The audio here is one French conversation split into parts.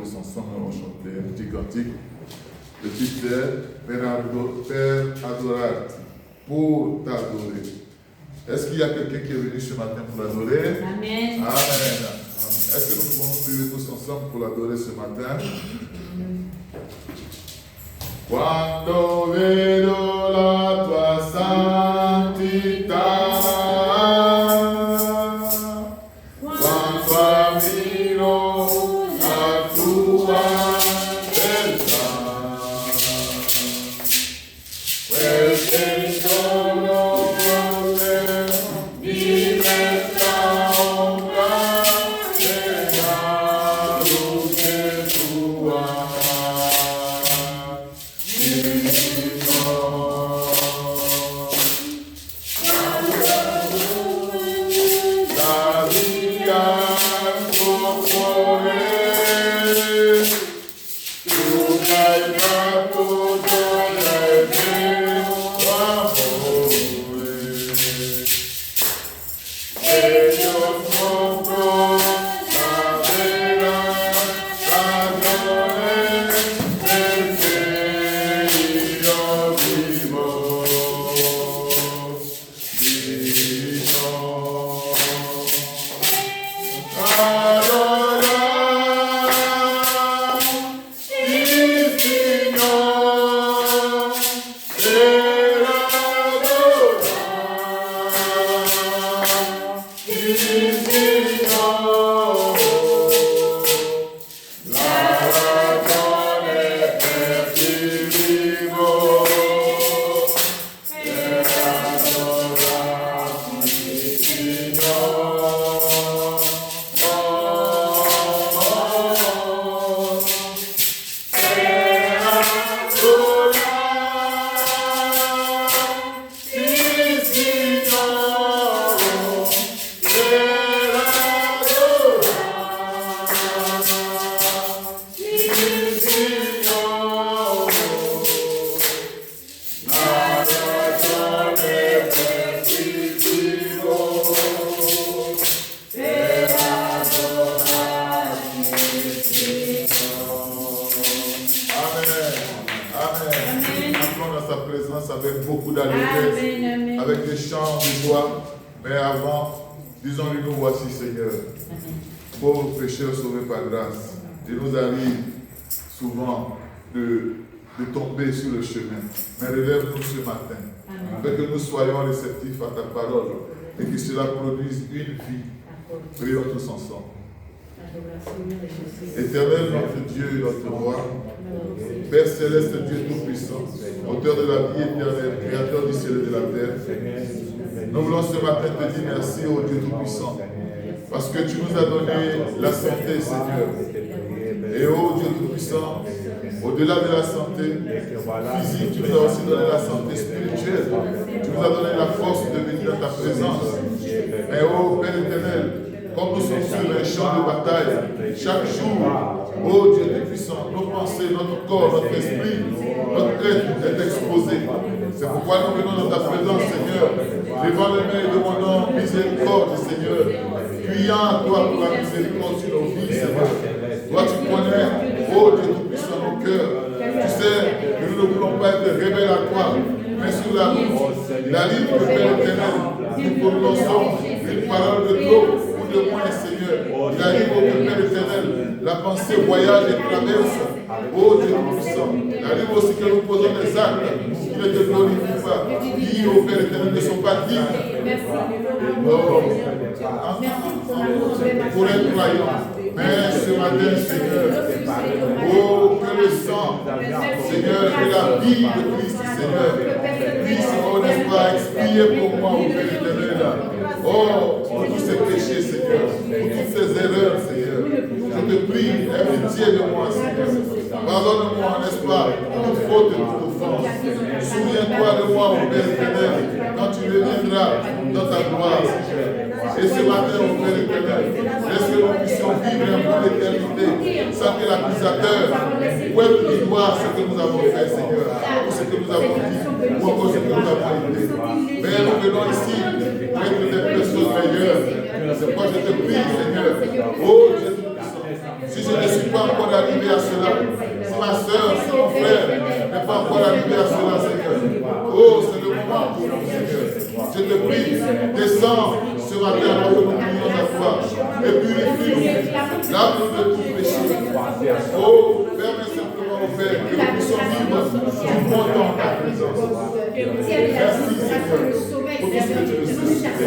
tous ensemble, on va chanter un petit cantique. Le titre est Père adorate, pour t'adorer. Est-ce qu'il y a quelqu'un qui est venu ce matin pour l'adorer? Amen. Amen. Est-ce que nous pouvons nous lever tous ensemble pour l'adorer ce matin? Quando vedo la tua santità, quando ammiro la tua beltà, quel che sono mi metta ombra della luce tua. Avec beaucoup d'allégresse, avec des chants de joie. Mais avant, disons-lui, nous voici, Seigneur. Pauvres pécheurs sauvés par grâce. Il nous arrive souvent de tomber sur le chemin. Mais relève-nous ce matin, afin que nous soyons réceptifs à ta parole et que cela produise une vie. Prions tous ensemble. Éternel, notre Dieu et notre roi, Père céleste, Dieu tout-puissant, auteur de la vie éternelle, créateur du ciel et de la terre, nous voulons ce matin te dire merci au Dieu tout-puissant, parce que tu nous as donné la santé, Seigneur. Et ô Dieu tout-puissant, au-delà de la santé physique, tu nous as aussi donné la santé spirituelle. Tu nous as donné la force de venir dans ta présence. Mais ô Père éternel, comme nous sommes sur un champ de bataille, chaque jour, ô Dieu tout-puissant, nos pensées, notre corps, notre esprit, notre être est exposé. C'est pourquoi nous venons dans ta présence, Seigneur, levant les mains et demandant miséricorde, Seigneur, criant à toi pour la miséricorde sur nos vies, Seigneur. Toi, tu connais, ô Dieu tout-puissant, nos cœurs. Tu sais que nous ne voulons pas être rebelles à toi, mais sur la route, il arrive que Père éternel, nous prononçons une parole de trop ou de moins, Seigneur. Il arrive au Père éternel, la pensée voyage et traverse, ô Dieu tout-puissant. Il arrive aussi que nous posons des actes qui ne te glorifient pas, qui, ô Père éternel, ne sont pas dignes. Pour être croyant. Mais ce matin, Seigneur, oh, que le sang, Seigneur, que la vie de Christ, Seigneur, puisse, oh, n'est-ce pas, expier pour moi, au Père éternel. Oh, pour tous ces péchés, Seigneur, pour toutes ces erreurs, Seigneur. Je te prie, aie pitié de moi, Seigneur. Pardonne-moi, n'est-ce pas, toute faute et toute offense. Souviens-toi de moi, au Père éternel, quand tu reviendras dans ta gloire, Seigneur. Et ce matin, au Père éternel, laisse que nous puissions vivre un peu d'éternité sans que l'accusateur pointe du doigt ce que nous avons fait, Seigneur, ou ce que nous avons dit, ou encore ce que nous avons été. Mais nous venons ici pour être des personnes meilleures. C'est pourquoi je te prie, Seigneur, oh Dieu, si je ne suis pas encore arrivé Je te prie, descends ce matin alors que nous prions à toi. Et purifie-nous. Lave-nous de tout péché. Oh, permets simplement au Père que nous puissions vivre du bon temps en ta présence. Merci Seigneur pour tout ce que tu nous suscites.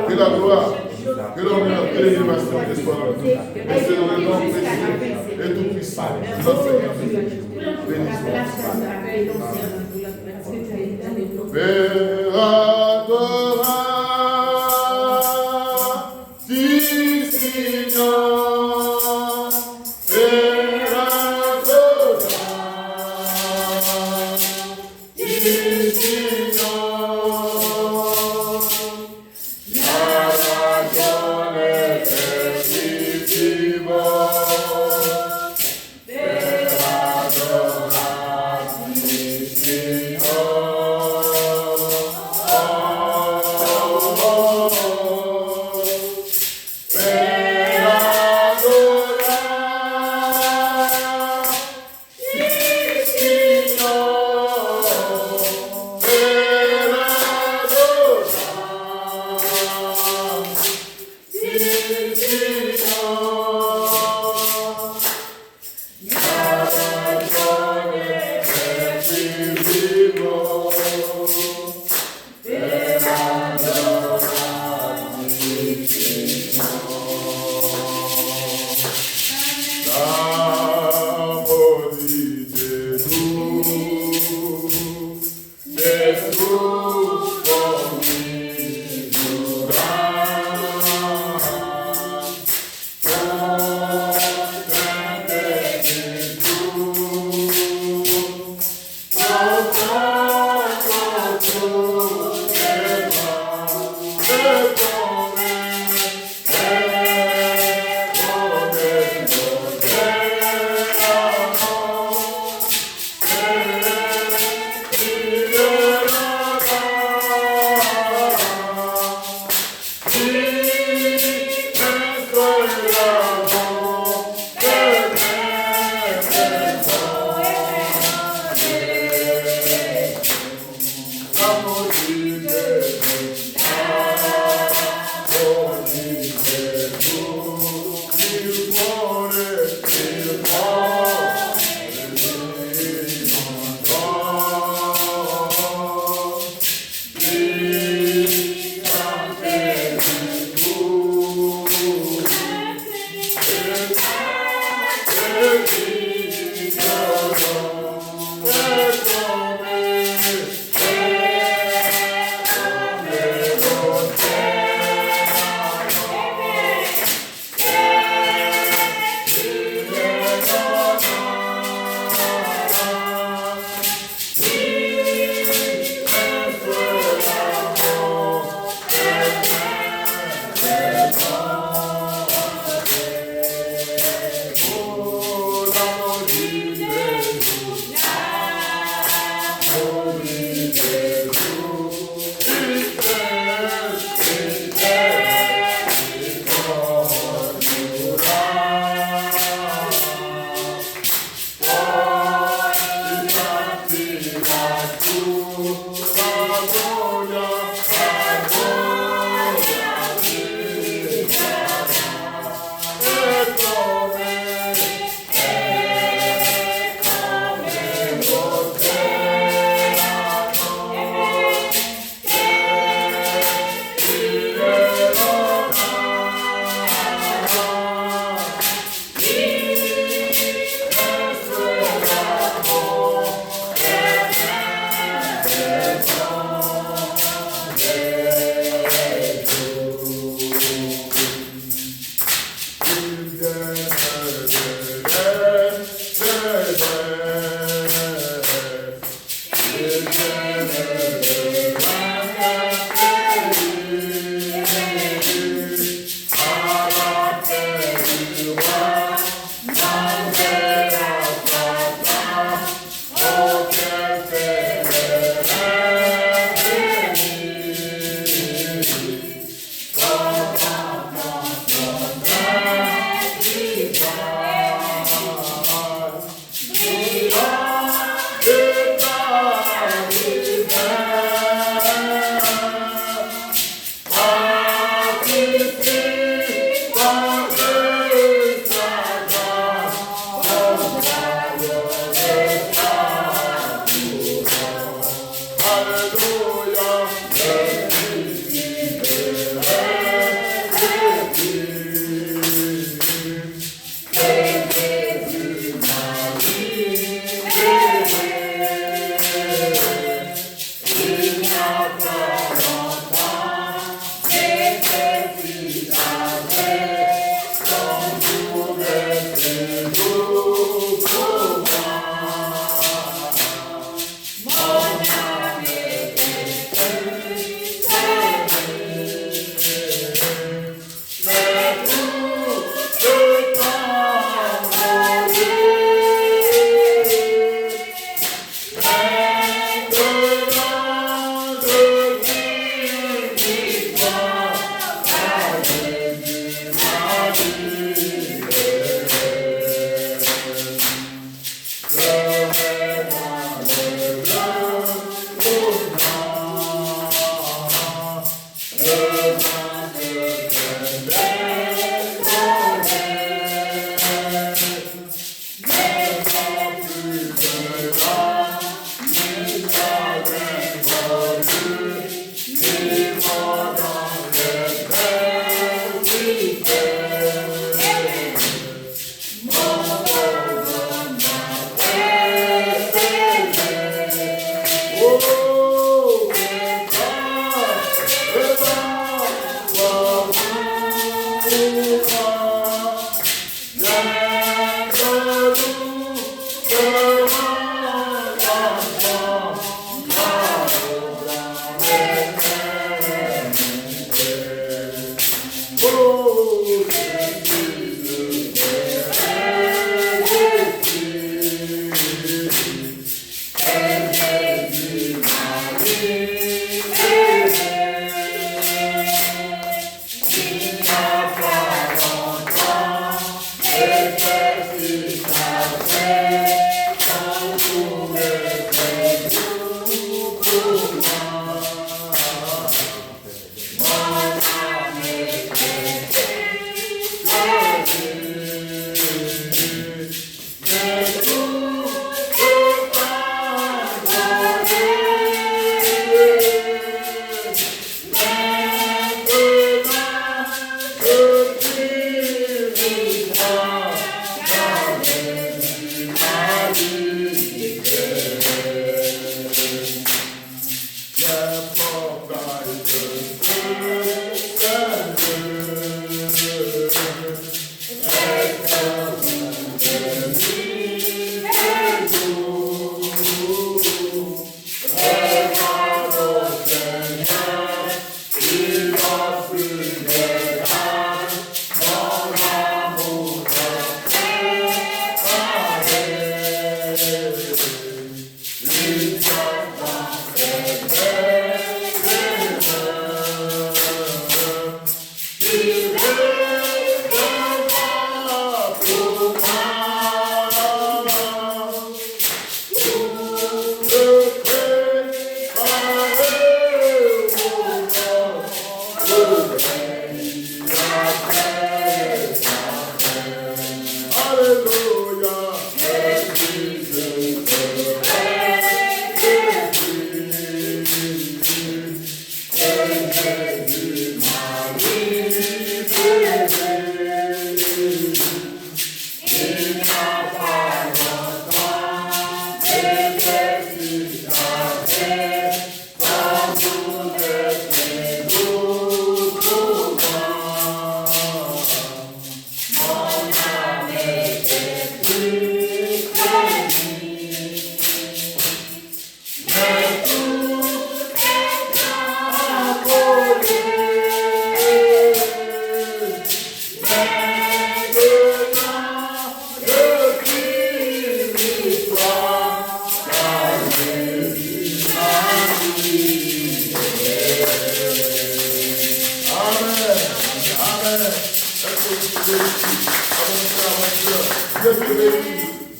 Que la gloire, que l'honneur, que l'élévation te soient rendus. Et c'est dans le nom précieux et tout puissant. Notre Seigneur Jésus. Père adorable, tu Seigneur, Père adorable, tu Seigneur, la donne est vivant. Père adorable, tu Seigneur.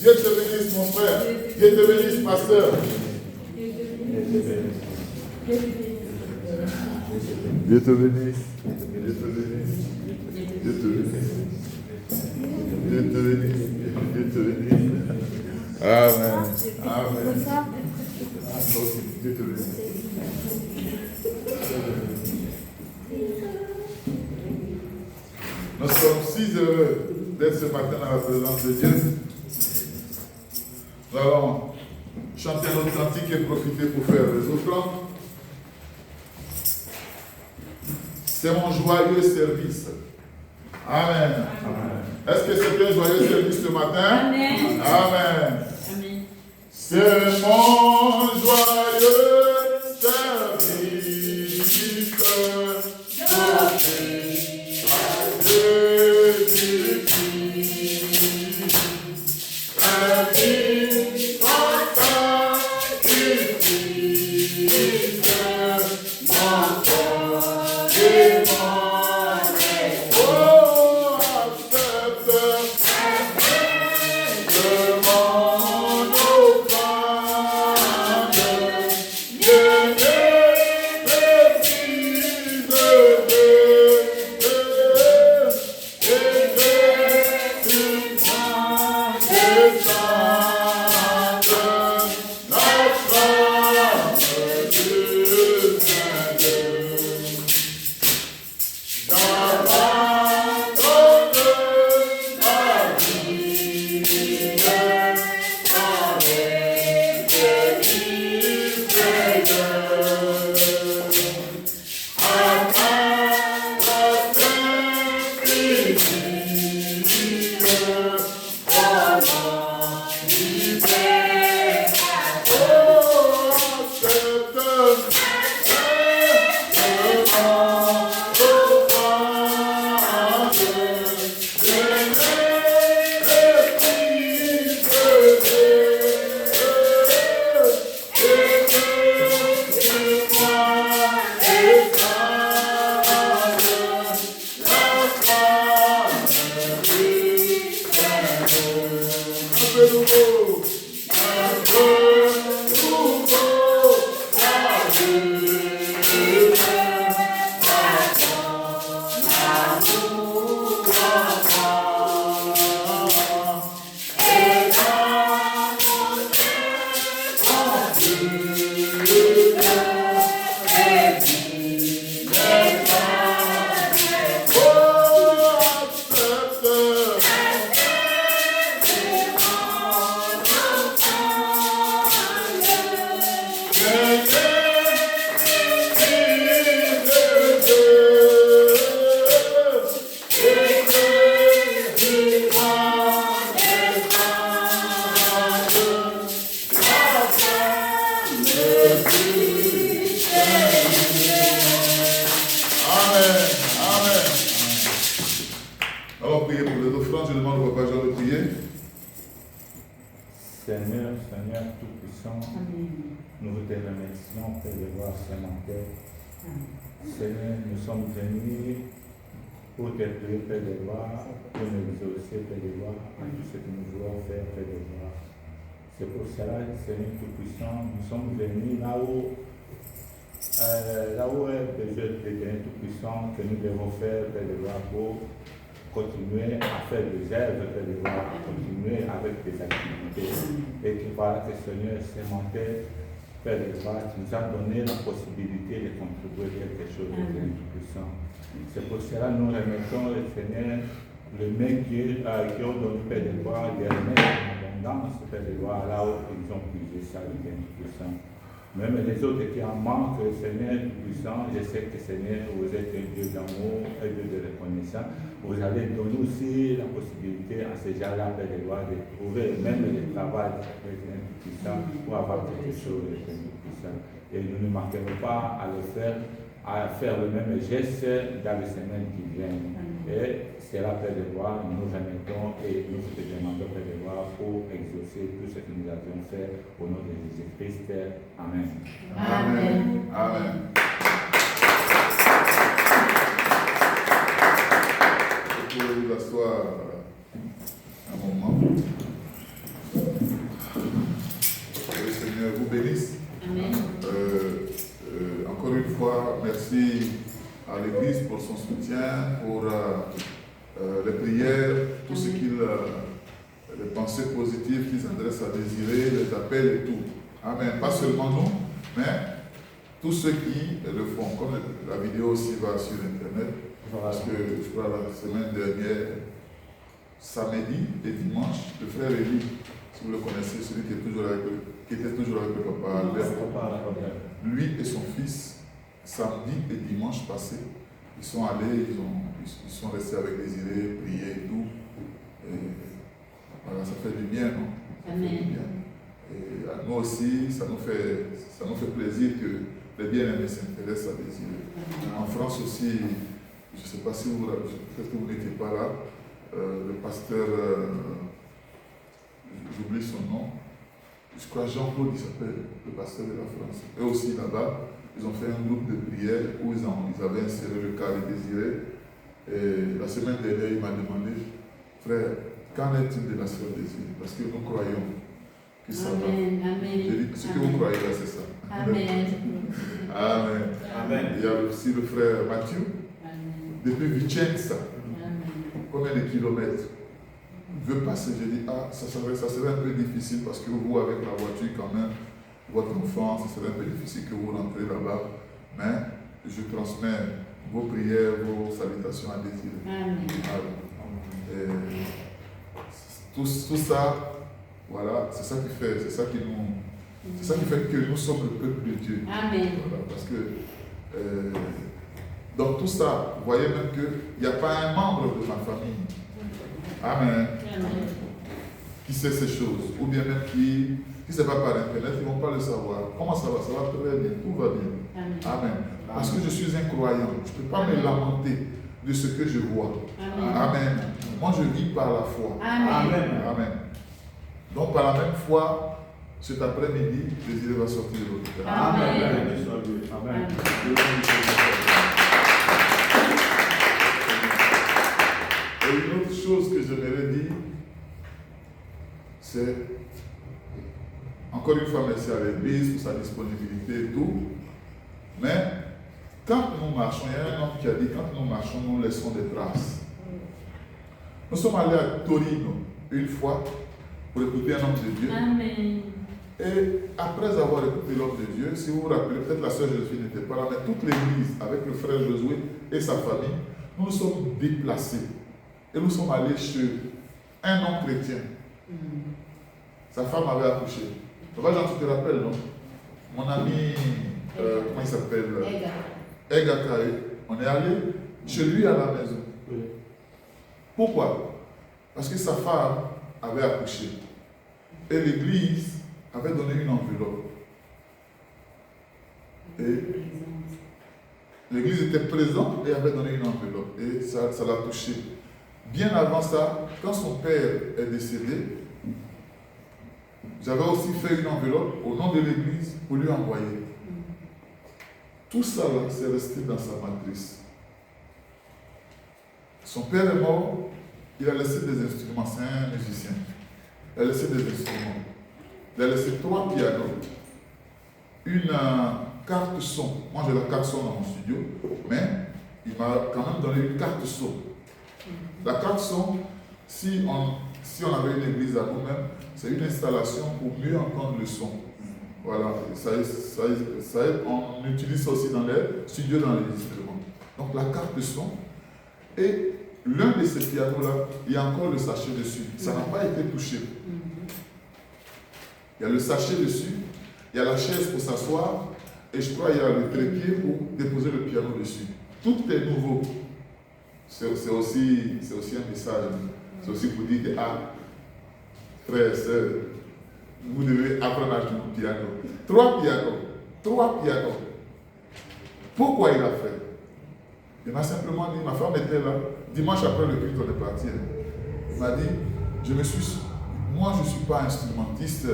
Dieu te bénisse, mon frère. Dieu te bénisse, ma soeur. Dieu te bénisse. Dieu te bénisse. Dieu te bénisse. Dieu te bénisse. Dieu te bénisse. Amen. Amen. Dieu te bénisse. Nous sommes si heureux d'être ce matin dans la présence de Dieu. Nous allons chanter notre cantique et profiter pour faire les offrandes. C'est mon joyeux service. Amen. Amen. Est-ce que c'est un joyeux service ce matin? Amen. Amen. Amen. C'est mon joyeux service. Amen. feu nouveau, un feu nouveau, la vie. Seigneur Tout-Puissant, nous te remercions, Père de voir ce matin. Seigneur, nous sommes venus pour te prier, Père de voir, pour nous exaucer, Père de voir, à tout ce que nous voulons faire, Père de voir. C'est pour cela, Seigneur Tout-Puissant, nous sommes venus là où est besoin de Père Tout-Puissant, que nous devons faire, Père de voir, pour continuer à faire des œuvres, Père de voir, continuer avec des activités. Et que voilà que Seigneur, ce matin, Père de voir, tu nous as donné la possibilité de contribuer quelque chose de Père Tout-Puissant. C'est pour cela que nous remettons le Seigneur, le mec qui ont donné Père de voir, de remettre en abondance, Père de voir, là où ils ont puisé ça, le Père Tout-Puissant. Même les autres qui en manquent, Seigneur Tout-Puissant, je sais que Seigneur, vous êtes un Dieu d'amour, un Dieu de reconnaissance. Vous allez donner aussi la possibilité à ces gens-là, Père de gloire, de trouver même le travail du Seigneur Tout-Puissant pour avoir quelque chose de Seigneur Tout-Puissant. Et nous ne manquerons pas à le faire, à faire le même geste dans les semaines qui viennent. Et c'est là, Père de gloire, nous remettons et nous te demandons, Père de gloire, pour exaucer tout ce que nous avions fait au nom de Jésus-Christ. Amen. Amen. Amen. Vous pouvez vous asseoir un moment. Que le Seigneur vous bénisse. Amen. Encore une fois, merci à l'Église pour son soutien, pour les prières, tout ce qu'il, les pensées positives qu'ils adressent à Désiré, les appels et tout. Amen. Pas seulement nous, mais tous ceux qui le font. Comme la vidéo aussi va sur Internet, parce que je crois la semaine dernière, samedi et dimanche, le frère Élie, si vous le connaissez, celui qui était toujours avec le papa Albert, lui et son fils, samedi et dimanche passé, ils sont allés, ils sont restés avec Désiré, prier et tout. Et voilà, ça fait du bien, non? Ça fait du bien. Et à nous aussi, ça nous fait plaisir que les bien-aimés s'intéressent à Désiré. En France aussi, je ne sais pas si vous, peut-être que vous n'étiez pas là, le pasteur, j'oublie son nom, je crois Jean-Claude, il s'appelle, le pasteur de la France. Eux aussi là-bas, ils ont fait un groupe de prière où ils avaient inséré le cas de Désiré. Et la semaine dernière, il m'a demandé, frère, qu'en est-il de la sœur Désiré? Parce que nous croyons que ça va. J'ai dit, ce que vous croyez là, c'est ça. Amen. Amen. Amen. Il y a aussi le frère Mathieu, depuis Vicenza. Combien de kilomètres veut passer? J'ai dit, ça serait un peu difficile parce que vous, avec la voiture, quand même, votre enfant, ça serait un peu difficile que vous rentrez là-bas. Mais je transmets vos prières, vos salutations à Désiré. Amen. Tout ça, voilà, c'est ça qui fait que nous sommes le peuple de Dieu. Amen. Voilà, parce que dans tout ça, vous voyez même qu'il n'y a pas un membre de ma famille. Amen. Amen. Qui sait ces choses, ou bien même qui ne sait pas par Internet, ils ne vont pas le savoir. Comment ça va? Ça va très bien, tout va bien. Amen. Amen. Parce que je suis un croyant, je ne peux pas me lamenter de ce que je vois. Amen. Amen. Moi, je vis par la foi. Amen. Amen. Donc, par la même foi, cet après-midi, Désiré va sortir de l'hôpital. Amen. Amen. Et une autre chose que j'aimerais dire, c'est, encore une fois, merci à l'Église pour sa disponibilité et tout. Mais quand nous marchons, il y a un homme qui a dit, quand nous marchons, nous laissons des traces. Nous sommes allés à Torino une fois pour écouter un homme de Dieu. Amen. Et après avoir écouté l'homme de Dieu, si vous vous rappelez, peut-être la sœur Joséphine n'était pas là, mais toute l'église, avec le frère Josué et sa famille, nous nous sommes déplacés. Et nous sommes allés chez un homme chrétien. Sa femme avait accouché. Papa Jean, tu te rappelles, non? Mon ami, comment il s'appelle? Ega Kaé. On est allé chez lui à la maison. Pourquoi? Parce que sa femme avait accouché. Et l'église avait donné une enveloppe. Et l'église était présente et avait donné une enveloppe. Et ça l'a touché. Bien avant ça, quand son père est décédé, j'avais aussi fait une enveloppe au nom de l'église pour lui envoyer. Tout ça là, c'est resté dans sa matrice. Son père est mort, il a laissé des instruments, c'est un musicien. Il a laissé des instruments. Il a laissé 3 pianos, une carte son. Moi j'ai la carte son dans mon studio, mais il m'a quand même donné une carte son. La carte son, si on avait une église à nous-mêmes, c'est une installation pour mieux entendre le son. Voilà, on utilise ça aussi dans les studios, dans les instruments. Donc la carte son, et l'un de ces pianos-là, il y a encore le sachet dessus. Ça n'a pas été touché. Il y a le sachet dessus, il y a la chaise pour s'asseoir, et je crois qu'il y a le trépied pour déposer le piano dessus. Tout est nouveau. C'est aussi un message. C'est aussi pour dire que, frères et sœurs, vous devez apprendre à jouer au piano. 3 pianos. Pourquoi il a fait? Il m'a simplement dit, ma femme était là, dimanche après le culte, on est parti. Il m'a dit, moi je ne suis pas instrumentiste,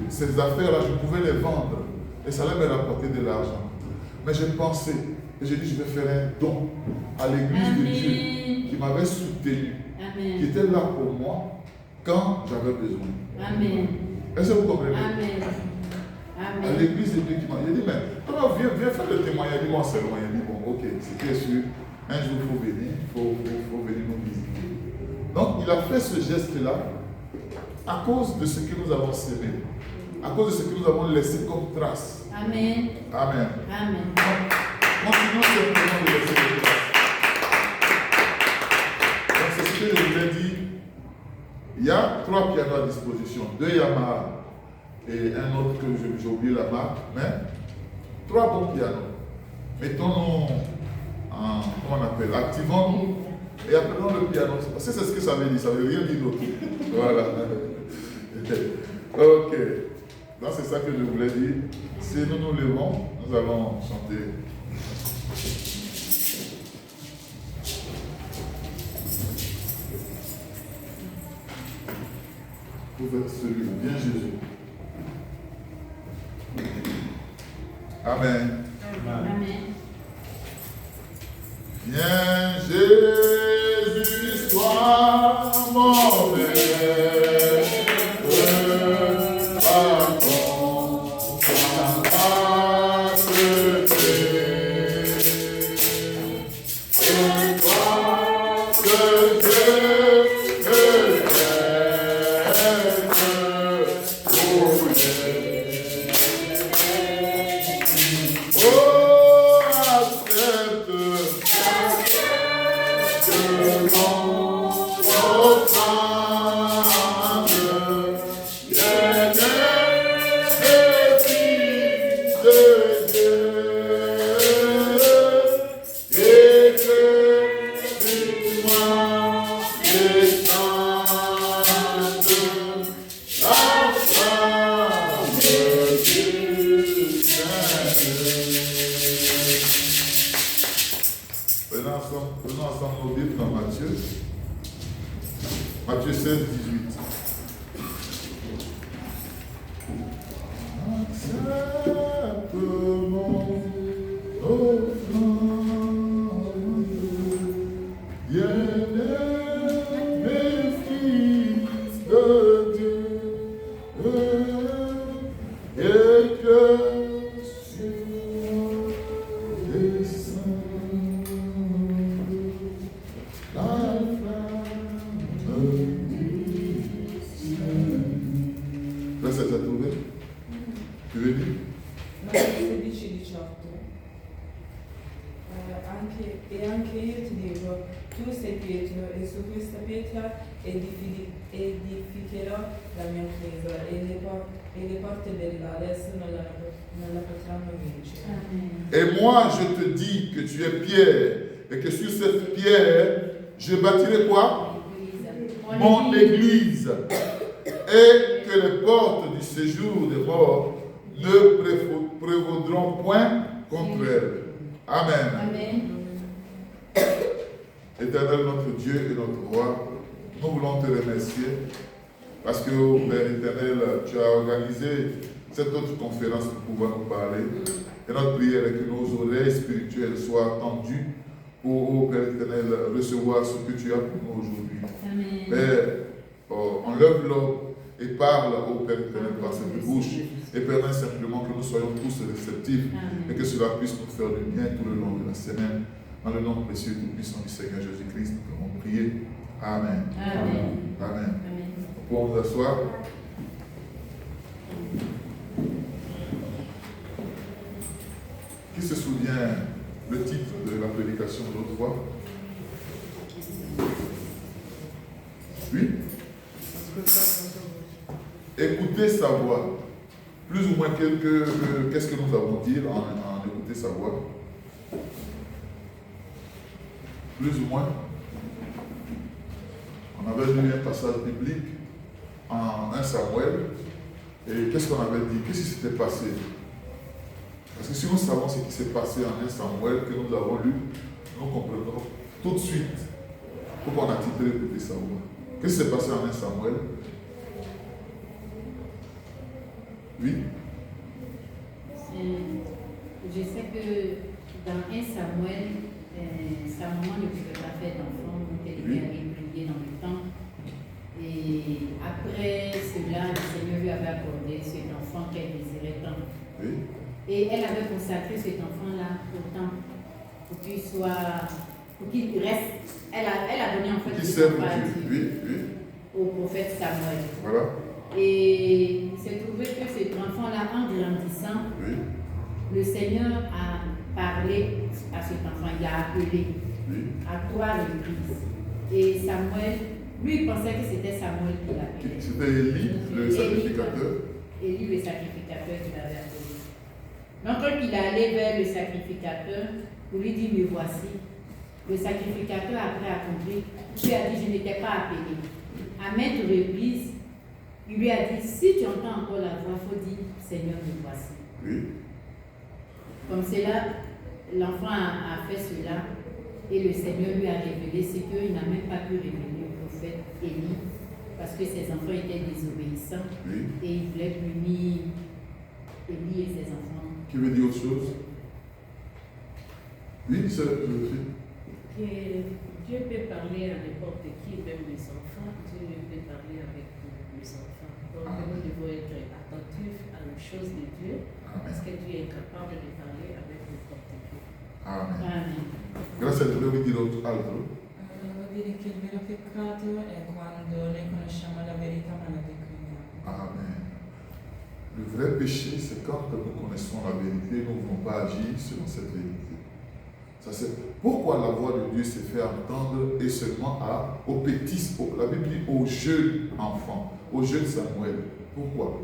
ces affaires-là, je pouvais les vendre et ça allait me rapporter de l'argent. Mais j'ai pensé, et j'ai dit, je vais faire un don à l'église de Dieu qui m'avait soutenu, qui était là pour moi quand j'avais besoin. Amen. Est-ce que vous comprenez? Amen. À l'église de Dieu qui m'a dit, mais toi, viens faire le témoignage. Il dit, moi, c'est loin. Il dit, bon, ok, c'était sûr. Un jour, il faut venir, il faut venir nous visiter. Donc, il a fait ce geste-là à cause de ce que nous avons sémé, à cause de ce que nous avons laissé comme trace. Amen. Amen. Amen. Continuons simplement de laisser des traces. Donc, c'est ce que je vous ai dit. Il y a 3 pianos à disposition, 2 Yamaha et un autre que j'ai oublié la marque, mais 3 bons pianos. Mettons-nous en, comment on appelle, activons-nous et appelons le piano. Parce que c'est ce que ça veut dire, ça veut rien dire d'autre. Voilà. Ok. Donc c'est ça que je voulais dire. Si nous nous levons, nous allons chanter. Pour celui-là, bien Jésus. Amen. Amen. Viens Jésus, sois mon maître, pardon, ta sainteté, et toi que Dieu te laisse brûler. Oh, accepte que mon offrande vienne des fils de Dieu et que tu m'en descendes Verset tu as trouvé? Tu veux dire? Verset 16-18. Anche io ti dico, tu sei Pietro, e su questa pietra edificherò la mia chiesa, e le porte dell'Ades non la potranno vincere. Et moi, je te dis que tu es Pierre, et que sur cette pierre, je bâtirai quoi? Mon église. Et que les portes du séjour des morts ne prévaudront point contre elle. Amen. Amen. Éternel notre Dieu et notre roi, nous voulons te remercier parce que, Père éternel, tu as organisé cette autre conférence pour pouvoir nous parler. Et notre prière est que nos oreilles spirituelles soient tendues pour, Père éternel, recevoir ce que tu as pour nous aujourd'hui. Amen. Père, enlève l'homme et parle au Père éternel par cette bouche. Et permets simplement que nous soyons tous réceptifs. Amen. Et que cela puisse nous faire du bien tout le long de la semaine. Dans le nom précieux et tout-puissant du Seigneur Jésus-Christ, nous pouvons prier. Amen. Amen. Amen. Amen. Nous pouvons nous asseoir. Qui se souvient le titre de la prédication de l'autre fois? Oui? Écoutez sa voix. Plus ou moins qu'est-ce que nous avons dit en écouter sa voix? Plus ou moins. On avait lu un passage biblique en 1 Samuel. Et qu'est-ce qu'on avait dit? Qu'est-ce qui s'était passé? Parce que si nous savons ce qui s'est passé en 1 Samuel que nous avons lu, nous comprenons tout de suite pourquoi on a titré écouter sa voix. Qu'est-ce qui s'est passé en 1 Samuel? Oui? Je sais que dans 1 Samuel, sa maman ne pouvait pas faire d'enfant, donc elle était régulière dans le temps. Et après cela, le Seigneur lui avait accordé cet enfant qu'elle désirait tant. Oui. Et elle avait consacré cet enfant-là au temps pour qu'il reste. Elle a donné en fait Qui cet sert enfant à Dieu? Dieu, Oui, oui. au prophète Samuel. Voilà. Et il s'est trouvé que cet enfant-là, en grandissant, Oui. le Seigneur a parlé à cet enfant, il l'a appelé Oui. à 3 reprises. Et Samuel, lui, il pensait que c'était Samuel qui l'appelait. C'était Élie, le sacrificateur. Élie, le sacrificateur qui l'avait appelé. Donc, quand il est allé vers le sacrificateur pour lui dire, me voici, le sacrificateur, après a compris, lui a dit, je n'étais pas appelé. À maintes reprises, il lui a dit, si tu entends encore la voix, il faut dire, Seigneur, me voici. Oui. Comme cela, l'enfant a fait cela et le Seigneur lui a révélé ce qu'il n'a même pas pu révéler au prophète Élie parce que ses enfants étaient désobéissants et il voulait punir Élie et ses enfants. Qui veut dire autre chose? Oui, c'est le fait. Que Dieu peut parler à n'importe qui, même les enfants. Dieu peut parler avec les enfants. Donc nous devons être attentifs à la chose de Dieu, parce que Dieu est capable de parler avec n'importe qui. Amen. Amen. Grazie a Dio, volevo dire altro? Volevo dire che il vero peccato è quando noi conosciamo la verità ma la decrimiamo. Amen. Le vrai péché, c'est quand nous connaissons la vérité, nous ne voulons pas agir selon cette vérité. Ça, c'est pourquoi la voix de Dieu s'est fait entendre et seulement aux petits, la Bible dit aux jeunes enfants, aux jeunes Samuel. Pourquoi?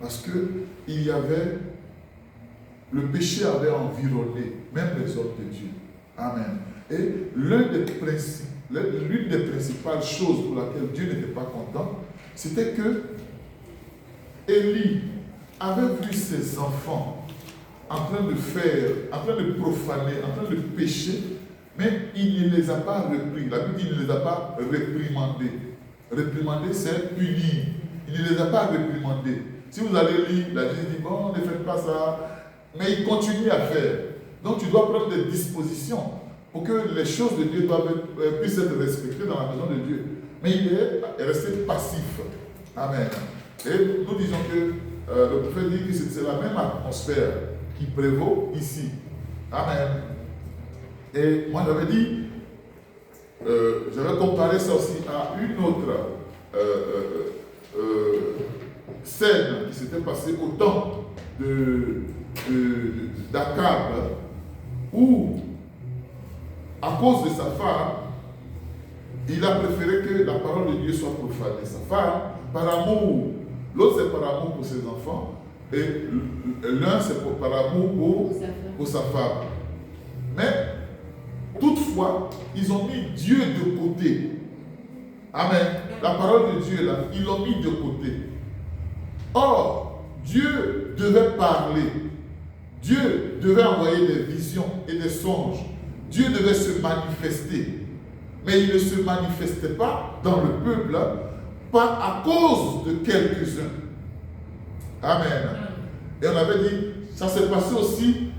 Parce que il y avait, le péché avait environné même les hommes de Dieu. Amen. Et l'une des principales choses pour laquelle Dieu n'était pas content, c'était que Élie avait vu ses enfants en train de profaner, en train de pécher, mais il ne les a pas repris. La Bible dit qu'il ne les a pas réprimandés. Réprimander, c'est punir. Il ne les a pas réprimandés. Si vous allez lire, la Jésus dit, bon, ne faites pas ça, mais il continue à faire. Donc tu dois prendre des dispositions pour que les choses de Dieu puissent être respectées dans la maison de Dieu. Mais il est resté passif. Amen. Et nous disons que le prophète dit que c'est la même atmosphère qui prévaut ici. Amen. Et moi j'avais dit, j'avais comparé ça aussi à une autre scène qui s'était passée au temps d'Akab, où, à cause de sa femme, il a préféré que la parole de Dieu soit profanée. Sa femme, par amour, l'autre c'est par amour pour ses enfants, et l'un c'est par amour pour sa femme. Mais, toutefois, ils ont mis Dieu de côté. Amen. La parole de Dieu, là, ils l'ont mis de côté. Or, Dieu devait parler. Dieu devait envoyer des visions et des songes. Dieu devait se manifester. Mais il ne se manifestait pas dans le peuple, pas à cause de quelques-uns. Amen. Et on avait dit, ça s'est passé aussi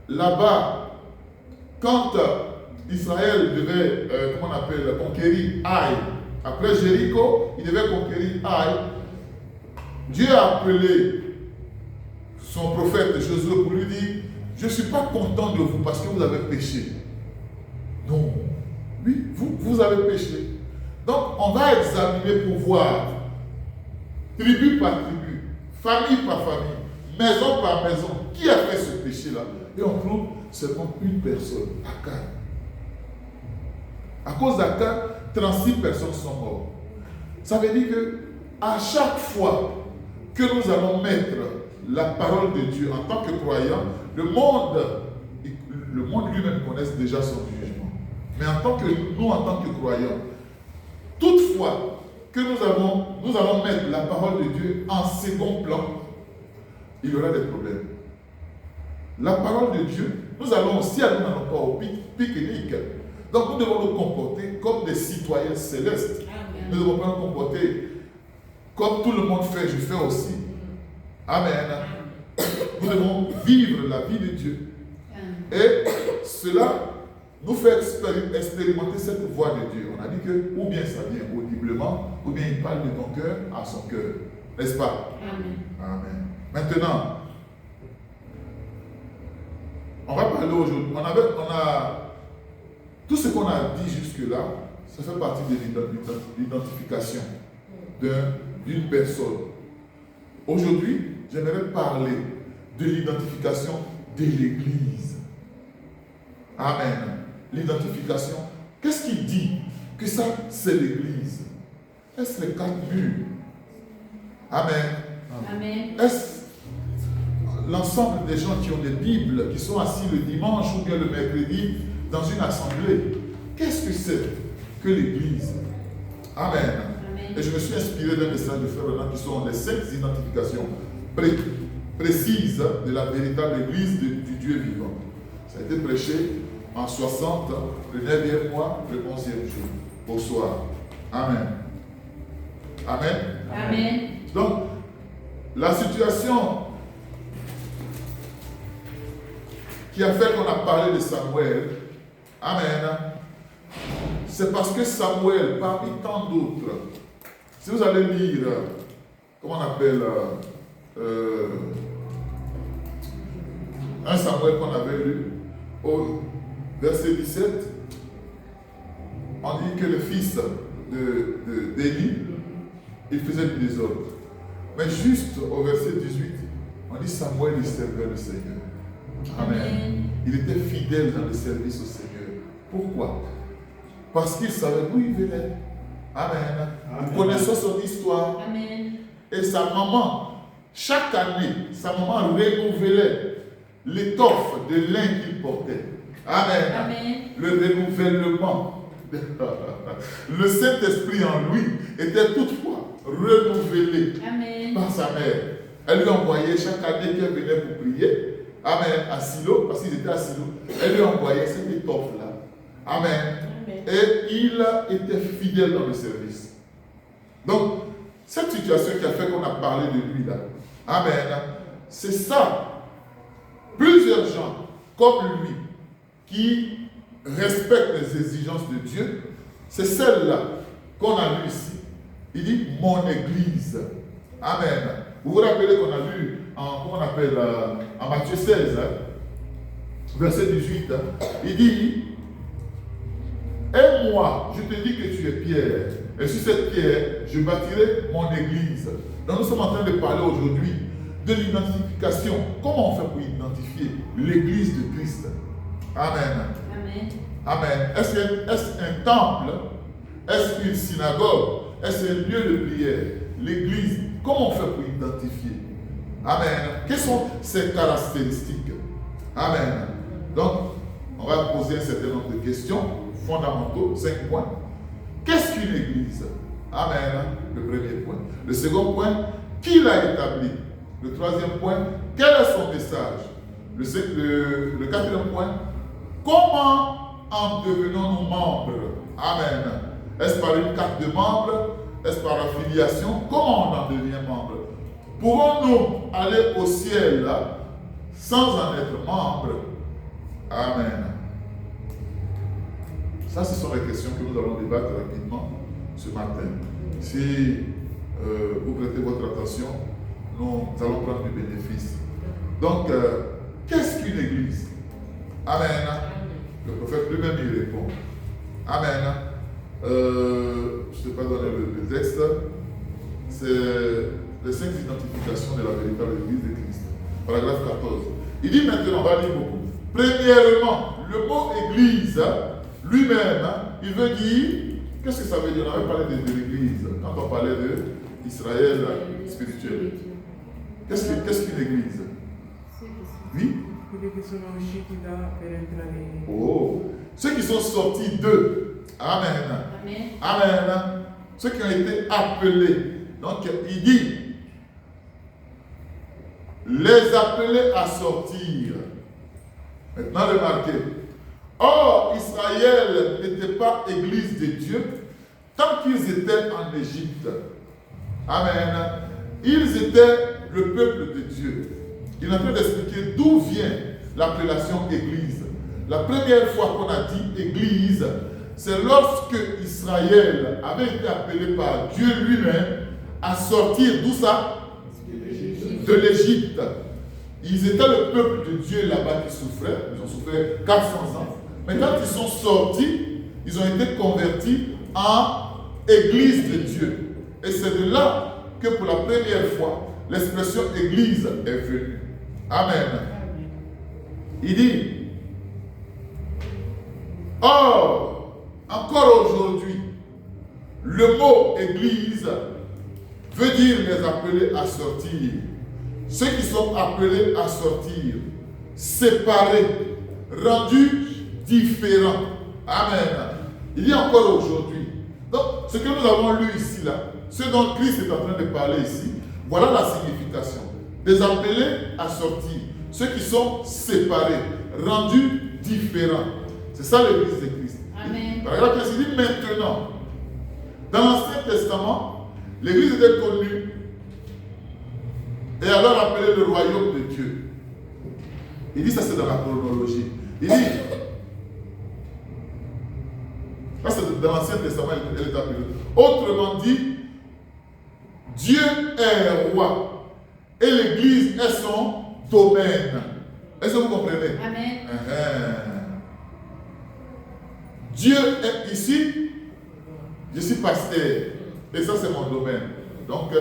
là-bas, quand Israël devait, comment on appelle, conquérir Haï. Après Jéricho, il devait conquérir Haï. Dieu a appelé son prophète Josué pour lui dire, je ne suis pas content de vous parce que vous avez péché. Non. Oui, vous avez péché. Donc, on va examiner pour voir, tribu par tribu, famille par famille, maison par maison, qui a fait ce péché-là. Et on trouve seulement une personne, Akab. À cause d'Akab, 36 personnes sont mortes. Ça veut dire que à chaque fois que nous allons mettre la parole de Dieu en tant que croyants, le monde lui-même connaît déjà son jugement. Mais en tant que croyants, toutefois que nous allons mettre la parole de Dieu en second plan, il y aura des problèmes. La parole de Dieu, nous n'allons pas au pique-nique. Donc nous devons nous comporter comme des citoyens célestes. Amen. Nous ne devons pas nous comporter comme tout le monde fait, je fais aussi. Amen. Nous devons vivre la vie de Dieu. Et cela nous fait expérimenter cette voix de Dieu. On a dit que ou bien ça vient audiblement, ou bien il parle de ton cœur à son cœur. N'est-ce pas? Amen. Amen. Maintenant, on va parler aujourd'hui. On a tout ce qu'on a dit jusque-là, ça fait partie de l'identification d'une personne. Aujourd'hui, j'aimerais parler de l'identification de l'Église. Amen. L'identification. Qu'est-ce qui dit que ça, c'est l'Église? Est-ce les 4 murs? Amen. Amen. Est-ce l'ensemble des gens qui ont des Bibles, qui sont assis le dimanche ou bien le mercredi dans une assemblée? Qu'est-ce que c'est que l'Église? Amen. Amen. Et je me suis inspiré d'un message de Frère Renan qui sont les 5 identifications précises de la véritable Église du Dieu vivant. Ça a été prêché en 60, le 9e mois, le 11e jour, au soir. Amen. Amen. Amen. Donc, la situation qui a fait qu'on a parlé de Samuel, amen, c'est parce que Samuel, parmi tant d'autres, si vous allez lire, comment on appelle, 1 Samuel qu'on avait lu, au verset 17, on dit que le fils d'Élie, il faisait du désordre. Mais juste au verset 18, on dit Samuel, il servait le Seigneur. Amen. Il était fidèle dans le service au Seigneur. Pourquoi? Parce qu'il savait d'où il venait. Amen. Nous connaissons son histoire. Amen. Et sa maman, chaque année, sa maman renouvelait l'étoffe de lin qu'il portait. Amen. Amen. Le renouvellement. Le Saint-Esprit en lui était toutefois renouvelé. Amen. Par sa mère. Elle lui envoyait chaque année qu'elle venait pour prier. Amen. À Silo, parce qu'il était à Silo. Elle lui envoyait cette étoffe-là. Amen. Amen. Et il était fidèle dans le service. Donc, cette situation qui a fait qu'on a parlé de lui là. Amen. C'est ça. Plusieurs gens comme lui qui respectent les exigences de Dieu, c'est celle-là qu'on a lue ici. Il dit mon église. Amen. Vous vous rappelez qu'on a lu comment on appelle, en Matthieu 16, verset 18. Il dit et moi, je te dis que tu es Pierre, Et sur cette pierre, je bâtirai mon église. Donc nous sommes en train de parler aujourd'hui de l'identification. Comment on fait pour identifier l'église de Christ? Amen. Amen. Amen. Est-ce un temple? Est-ce une synagogue? Est-ce un lieu de prière? L'église, comment on fait pour identifier? Amen. Quelles sont ses caractéristiques? Amen. Donc, on va poser un certain nombre de questions fondamentaux, 5 points. Qu'est-ce qu'une église? Amen. Le premier point. Le second point, qui l'a établi? Le troisième point, quel est son message? Le quatrième point, comment en devenons-nous membres? Amen. Est-ce par une carte de membre? Est-ce par affiliation? Comment on en devient membre? Pouvons-nous aller au ciel là, sans en être membre? Amen. Ça, ce sont les questions que nous allons débattre rapidement ce matin. Si vous prêtez votre attention, nous allons prendre du bénéfice. Donc, qu'est-ce qu'une église? Amen. Le prophète lui-même y répond. Amen. Je ne t'ai pas donné le texte. C'est les 5 identifications de la véritable église de Christ. Paragraphe 14. Il dit maintenant, on va lire beaucoup. Premièrement, le mot église lui-même, il veut dire, qu'est-ce que ça veut dire? On avait parlé de l'église quand on parlait d'Israël spirituel. Qu'est-ce qu'une église? Oui? Oh, ceux qui sont sortis d'eux. Amen. Amen. Amen. Ceux qui ont été appelés. Donc, il dit, les appeler à sortir. Maintenant, remarquez. Or, Israël n'était pas église de Dieu tant qu'ils étaient en Égypte. Amen. Ils étaient le peuple de Dieu. Il est en train d'expliquer d'où vient l'appellation église. La première fois qu'on a dit église, c'est lorsque Israël avait été appelé par Dieu lui-même à sortir d'où ça? De l'Égypte. Ils étaient le peuple de Dieu là-bas qui souffrait. Ils ont souffert 400 ans. Mais quand ils sont sortis, ils ont été convertis en église de Dieu. Et c'est de là que pour la première fois, l'expression église est venue. Amen. Il dit, or, encore aujourd'hui, le mot église veut dire les appeler à sortir. Ceux qui sont appelés à sortir, séparés, rendus différents. Amen. Il dit encore aujourd'hui. Donc, ce que nous avons lu ici, là, ce dont Christ est en train de parler ici, voilà la signification. Des appelés à sortir. Ceux qui sont séparés, rendus différents. C'est ça l'église de Christ. Amen. Par exemple, il dit maintenant, dans l'Ancien Testament, l'église était connue et alors appelée le royaume de Dieu. Il dit ça, c'est dans la chronologie. Il dit, là c'est dans l'Ancien Testament, elle est appelée. Autrement dit, Dieu est roi et l'église est son domaine. Est-ce que vous comprenez? Amen. Dieu est ici, je suis pasteur et ça c'est mon domaine. Donc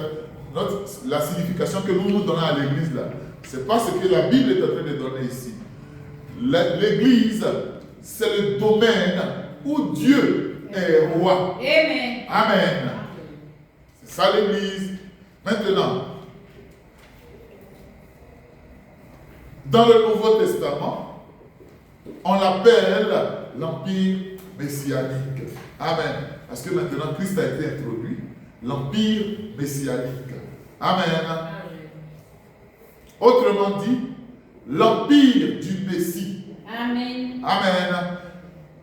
la signification que nous donnons à l'église là, c'est pas ce que la Bible est en train de donner ici. L'église, c'est le domaine où Dieu est roi. Amen. Amen. C'est ça l'église. Maintenant, dans le Nouveau Testament, on l'appelle l'Empire messianique. Amen. Parce que maintenant, Christ a été introduit. L'Empire messianique. Amen. Autrement dit, l'Empire du Messie. Amen. Amen.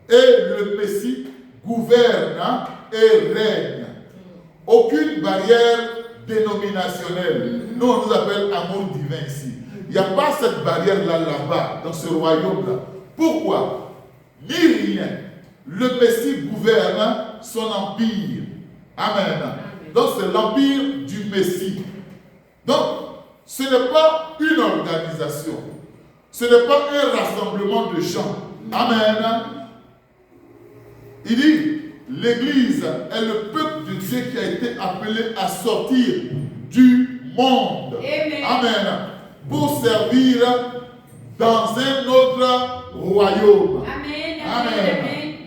Et le Messie gouverne et règne. Aucune barrière dénominationnelle. Nous, on nous appelle amour divin ici. Il n'y a pas cette barrière-là, là-bas, dans ce royaume-là. Pourquoi? Ni rien. Le Messie gouverne son empire. Amen. Donc, c'est l'empire du Messie. Donc, ce n'est pas une organisation. Ce n'est pas un rassemblement de gens. Amen. Il dit, l'Église est le peuple de Dieu qui a été appelé à sortir du monde. Amen. Amen. Pour servir dans un autre royaume. Amen. Amen.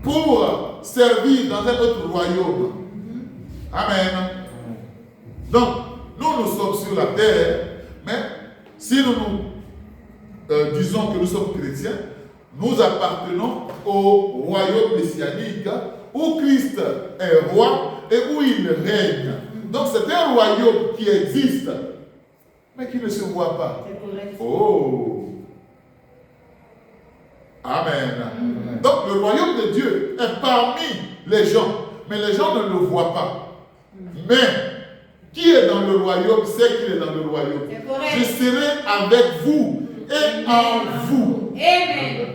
Pour servir dans un autre royaume. Amen. Donc, nous sommes sur la terre, mais si nous disons que nous sommes chrétiens, nous appartenons au royaume messianique où Christ est roi et où il règne. Donc c'est un royaume qui existe, mais qui ne se voit pas. Oh! Amen. Donc le royaume de Dieu est parmi les gens, mais les gens ne le voient pas. Mais qui est dans le royaume sait qu'il est dans le royaume. Je serai avec vous et en vous. Amen.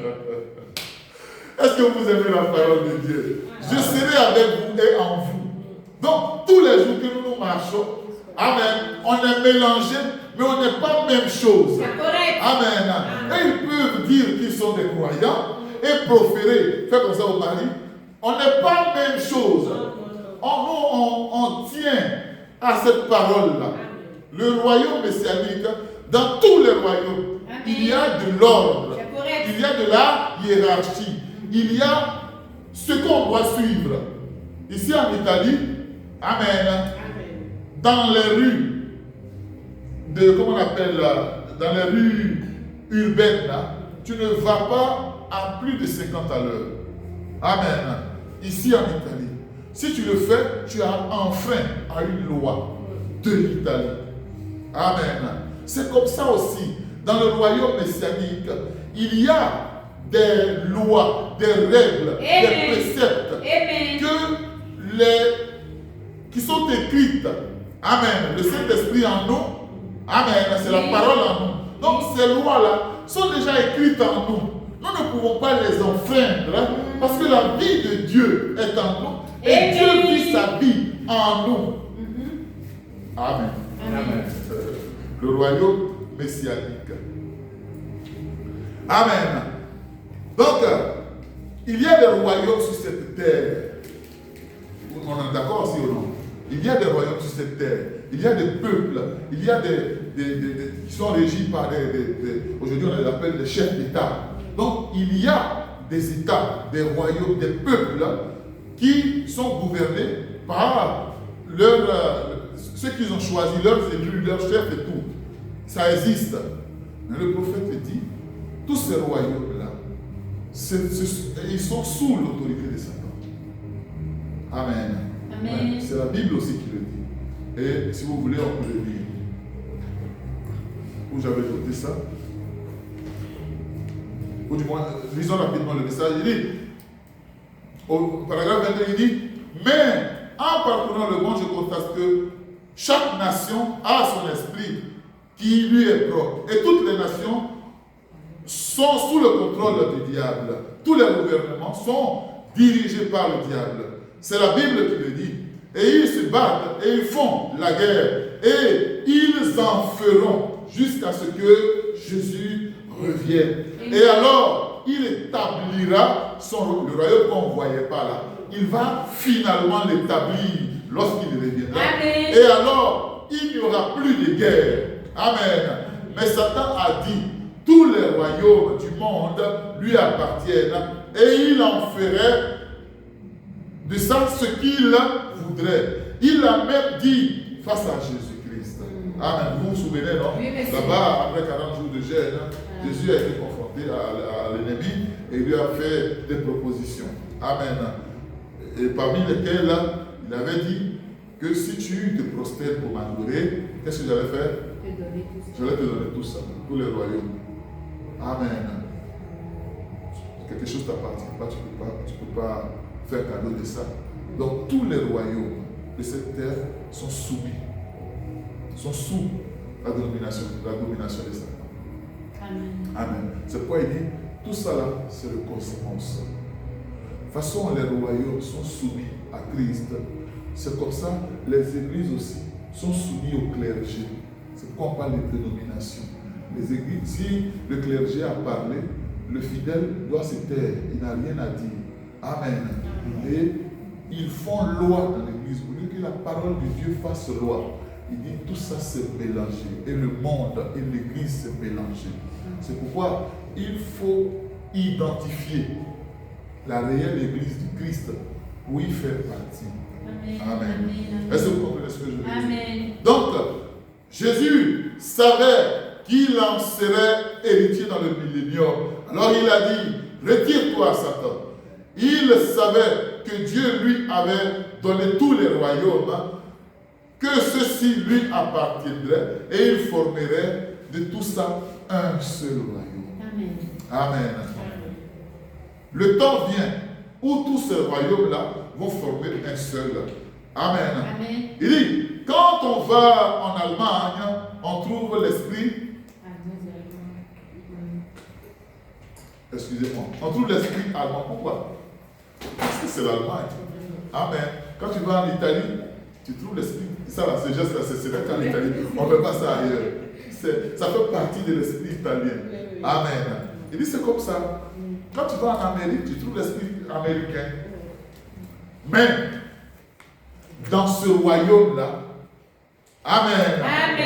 Est-ce que vous aimez la parole de Dieu? Je serai avec vous et en vous. Donc, tous les jours que nous marchons, amen, on est mélangés, mais on n'est pas même chose. Amen. Et ils peuvent dire qu'ils sont des croyants et proférer, faire comme ça au mari. On n'est pas même chose. On tient à cette parole-là. Le royaume messianique, dans tous les royaumes, il y a de l'ordre, il y a de la hiérarchie, il y a ce qu'on doit suivre. Ici en Italie, amen, dans les rues comment on appelle dans les rues urbaines, là, tu ne vas pas à plus de 50 à l'heure. Amen. Ici en Italie, si tu le fais, tu as enfreint à une loi de l'Italie. Amen. C'est comme ça aussi. Dans le royaume messianique, il y a des lois, des règles, des préceptes qui sont écrites. Amen. Le Saint-Esprit en nous. Amen. C'est la parole en nous. Donc ces lois-là sont déjà écrites en nous. Nous ne pouvons pas les enfreindre parce que la vie de Dieu est en nous et Dieu vit sa vie en nous. Amen. Amen. Le royaume messianique. Amen. Donc, il y a des royaumes sur cette terre. On est d'accord aussi ou non? Il y a des royaumes sur cette terre. Il y a des peuples. Il y a qui sont régis par aujourd'hui on les appelle des chefs d'État. Donc, il y a des États, des royaumes, des peuples qui sont gouvernés par ceux qu'ils ont choisi, leurs élus, leurs chefs et tout. Ça existe. Mais le prophète dit, tous ces royaumes-là, ils sont sous l'autorité de Satan. Amen. Amen. C'est la Bible aussi qui le dit. Et si vous voulez, on peut le lire. Où j'avais noté ça. Ou du moins, lisons rapidement le message. Il dit, au paragraphe 22, il dit, mais en parcourant le monde, je constate que chaque nation a son esprit qui lui est propre. Et toutes les nations sont sous le contrôle du diable. Tous les gouvernements sont dirigés par le diable. C'est la Bible qui le dit. Et ils se battent et ils font la guerre. Et ils en feront jusqu'à ce que Jésus revienne. Et alors, il établira le royaume qu'on ne voyait pas là. Il va finalement l'établir lorsqu'il reviendra. Amen. Et alors, il n'y aura plus de guerre. Amen. Mais Satan a dit, tous les royaumes du monde lui appartiennent et il en ferait de ça ce qu'il voudrait. Il a même dit face à Jésus-Christ. Amen. Vous vous souvenez, non? Oui, là-bas, après 40 jours de jeûne, Jésus a été confronté à l'ennemi et lui a fait des propositions. Amen. Et parmi lesquelles il avait dit que si tu te prosternes pour m'adorer, qu'est-ce que j'allais faire? Je vais te donner tout ça, tous les royaumes. Amen. Quelque chose t'appartient pas, tu ne peux pas faire cadeau de ça. Donc tous les royaumes de cette terre sont soumis, sont sous la domination de Satan. Amen. Amen. C'est pourquoi il dit, tout ça là, c'est le cosmos. De toute façon, les royaumes sont soumis à Christ. C'est comme ça, les églises aussi sont soumises au clergé. C'est pourquoi on parle de prédomination. Les églises, si le clergé a parlé, le fidèle doit se taire, il n'a rien à dire. Amen. Et ils font loi dans l'église. Au lieu que la parole de Dieu fasse loi, il dit tout ça s'est mélangé. Et le monde et l'église s'est mélangé. C'est pourquoi il faut identifier la réelle église du Christ où il fait partie. Amen. Amen. Amen. Est-ce que vous comprenez ce que je veux dire? Amen. Donc, Jésus savait qu'il en serait héritier dans le millénium. Alors il a dit, retire-toi Satan. Il savait que Dieu lui avait donné tous les royaumes, que ceux-ci lui appartiendraient et il formerait de tout ça un seul royaume. Amen. Amen. Le temps vient où tous ces royaumes-là vont former un seul. Amen. Amen. Il dit, quand on va en Allemagne, on trouve l'esprit. Excusez-moi. On trouve l'esprit allemand. Pourquoi? Parce que c'est l'Allemagne. Amen. Quand tu vas en Italie, tu trouves l'esprit. Ça, là, ce geste-là, c'est vrai qu'en Italie, on ne fait pas ça ailleurs. Ça fait partie de l'esprit italien. Amen. Il dit, c'est comme ça. Quand tu vas en Amérique, tu trouves l'esprit américain. Mais, dans ce royaume-là, amen,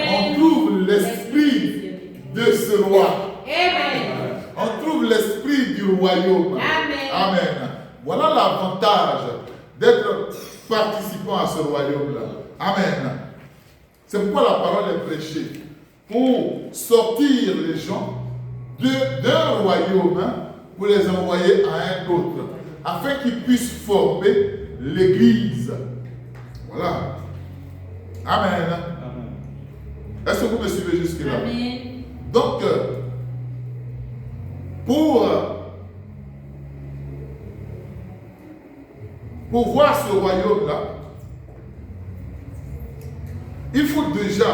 on trouve l'esprit de ce roi. Amen. On trouve l'esprit du royaume. Amen. Amen. Voilà l'avantage d'être participant à ce royaume-là. Amen. C'est pourquoi la parole est prêchée. Pour sortir les gens d'un royaume pour les envoyer à un autre. Afin qu'ils puissent former l'église. Voilà. Amen. Est-ce que vous me suivez jusque-là? Amen. Donc, pour voir ce royaume-là, il faut déjà,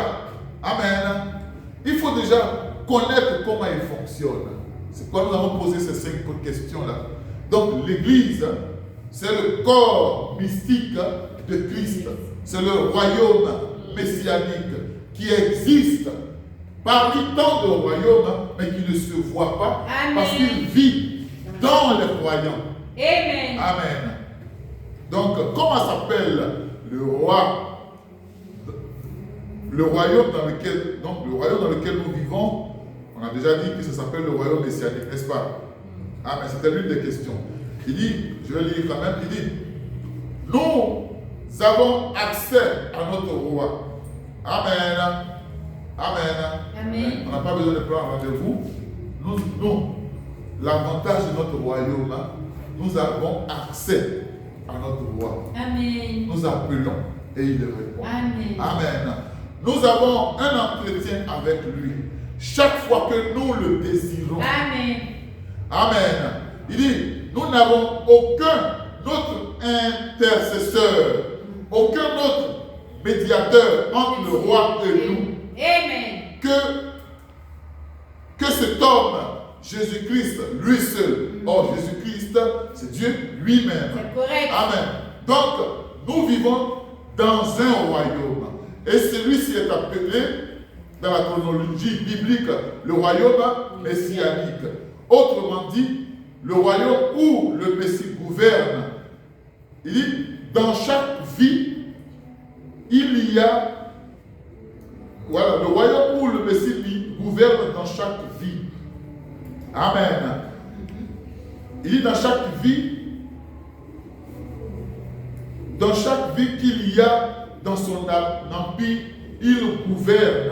amen, il faut déjà connaître comment il fonctionne. C'est pourquoi nous avons posé ces 5 questions-là. Donc, l'église, c'est le corps mystique de Christ. C'est le royaume messianique qui existe parmi tant de royaumes, mais qui ne se voit pas. Amen. Parce qu'il vit dans les croyants. Amen. Amen. Donc, comment s'appelle le roi? Le royaume dans lequel nous vivons, on a déjà dit que ça s'appelle le royaume messianique, n'est-ce pas? Ah, mais c'était l'une des questions. Il dit, je vais lire quand même, il dit, nous avons accès à notre roi. Amen. Amen. Amen. On n'a pas besoin de prendre rendez-vous. Nous, l'avantage de notre royaume, nous avons accès à notre roi. Amen. Nous appelons et il répond. Amen. Amen. Nous avons un entretien avec lui chaque fois que nous le désirons. Amen. Amen. Il dit, nous n'avons aucun autre intercesseur, aucun autre médiateur entre le roi et nous. Amen. Que cet homme, Jésus-Christ, lui seul. Or, Jésus-Christ, c'est Dieu lui-même. C'est correct. Amen. Donc, nous vivons dans un royaume. Et celui-ci est appelé, dans la chronologie biblique, le royaume messianique. Autrement dit, le royaume où le Messie gouverne. Il dit, dans chaque vie, il y a, voilà, le royaume où le Messie gouverne dans chaque vie. Amen. Il dit, dans chaque vie qu'il y a dans son empire, il gouverne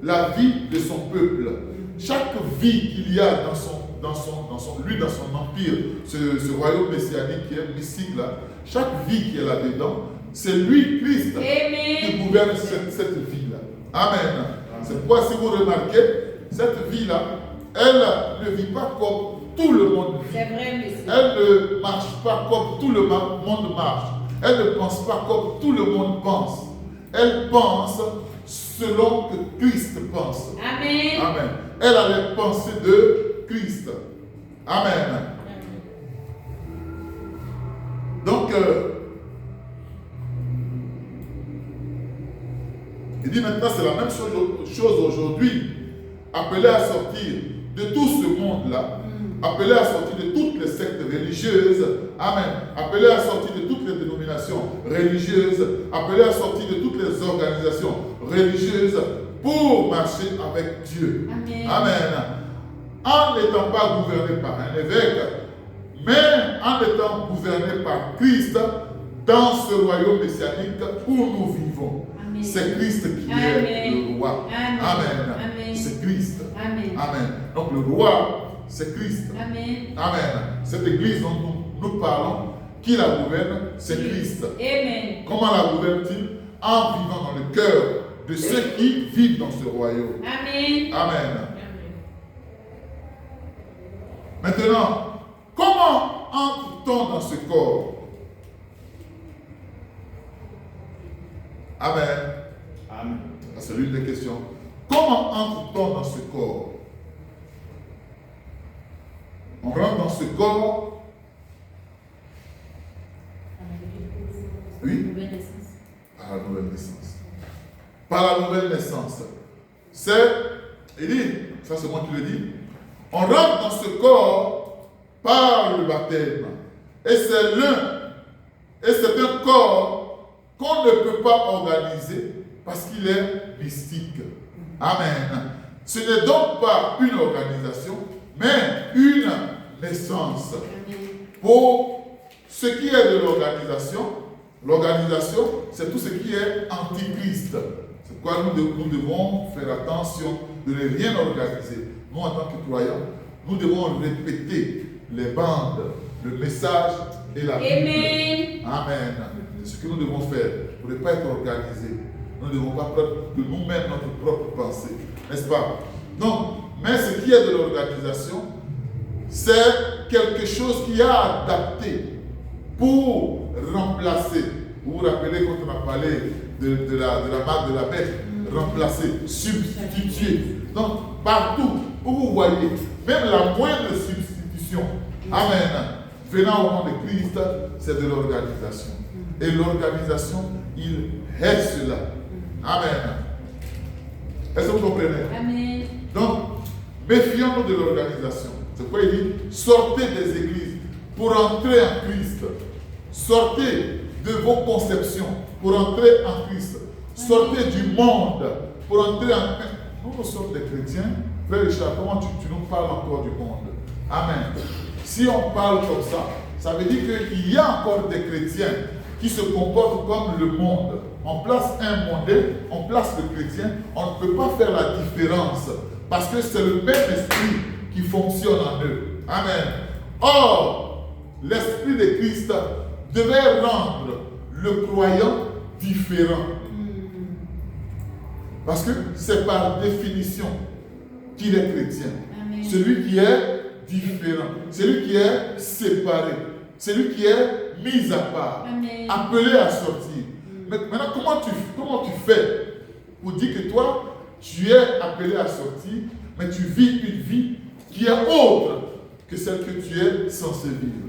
la vie de son peuple. Chaque vie qu'il y a dans son empire, ce royaume messianique qui est mystique là, chaque vie qui est là-dedans, c'est lui, Christ, qui gouverne cette vie-là. Amen. C'est pourquoi si vous remarquez, cette vie-là, elle ne vit pas comme tout le monde vit. C'est vrai, monsieur. Elle ne marche pas comme tout le monde marche. Elle ne pense pas comme tout le monde pense. Elle pense selon que Christ pense. Amen. Amen. Elle a les pensées de Christ. Amen. Donc, il dit maintenant c'est la même chose aujourd'hui. Appelé à sortir de tout ce monde-là Appelé à sortir de toutes les sectes religieuses. Amen. Appelé à sortir de toutes les dénominations religieuses. Appelé à sortir de toutes les organisations religieuses pour marcher avec Dieu. Amen. Amen. En n'étant pas gouverné par un évêque, mais en étant gouverné par Christ dans ce royaume messianique où nous vivons. Amen. C'est Christ qui est le roi. Amen. Amen. Amen. C'est Christ. Amen. Amen. Donc le roi, c'est Christ. Amen. Amen. Cette église dont nous parlons, qui la gouverne, c'est Christ. Amen. Comment la gouverne-t-il? En vivant dans le cœur de ceux qui vivent dans ce royaume. Amen. Amen. Maintenant, comment entre-t-on dans ce corps? Amen. Amen. C'est l'une des questions. Comment entre-t-on dans ce corps? On rentre dans ce corps. Oui. Par la nouvelle naissance. Par la nouvelle naissance. C'est, il dit, ça c'est moi qui le dis, on rentre dans ce corps par le baptême. Et c'est un corps qu'on ne peut pas organiser parce qu'il est mystique. Amen. Ce n'est donc pas une organisation, mais une naissance. Pour ce qui est de l'organisation, c'est tout ce qui est antichrist. C'est pourquoi nous devons faire attention de ne rien organiser. Nous, en tant que croyants, nous devons répéter les bandes, le message et la Bible. Amen. Amen. C'est ce que nous devons faire pour ne pas être organisés. Nous ne devons pas prendre de nous-mêmes notre propre pensée. N'est-ce pas? Donc, mais ce qui est de l'organisation, c'est quelque chose qui a adapté pour remplacer. Vous vous rappelez quand on a parlé de la marque de la bête, remplacer, substituer. Donc, partout où vous voyez, même la moindre substitution, amen, venant au nom de Christ, c'est de l'organisation. Et l'organisation, il reste là. Amen. Est-ce que vous comprenez? Amen. Donc, méfions-nous de l'organisation. C'est pourquoi il dit, sortez des églises pour entrer en Christ. Sortez de vos conceptions pour entrer en Christ. Sortez du monde pour entrer en Christ. Nous sommes des chrétiens. Frère Richard, comment tu nous parles encore du monde? Amen. Si on parle comme ça veut dire qu'il y a encore des chrétiens qui se comportent comme le monde. On place un modèle, on place le chrétien, on ne peut pas faire la différence parce que c'est le même esprit qui fonctionne en eux. Amen. Or, l'esprit de Christ devait rendre le croyant différent. Parce que c'est par définition qu'il est chrétien. Amen. Celui qui est différent, celui qui est séparé, celui qui est mis à part, Amen. appelé à sortir. Mais maintenant, comment tu fais pour dire que toi, tu es appelé à sortir, mais tu vis une vie qui est autre que celle que tu es censé vivre?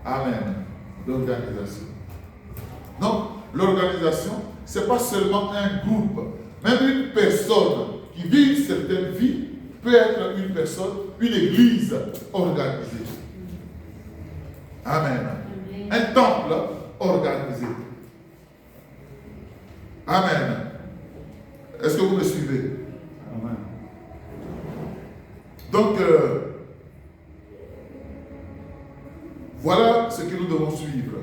Amen. L'organisation. Donc, l'organisation, ce n'est pas seulement un groupe. Même une personne qui vit une certaine vie peut être une personne, une église organisée. Amen. Un temple organisé. Amen. Est-ce que vous me suivez? Amen. Donc, voilà ce que nous devons suivre.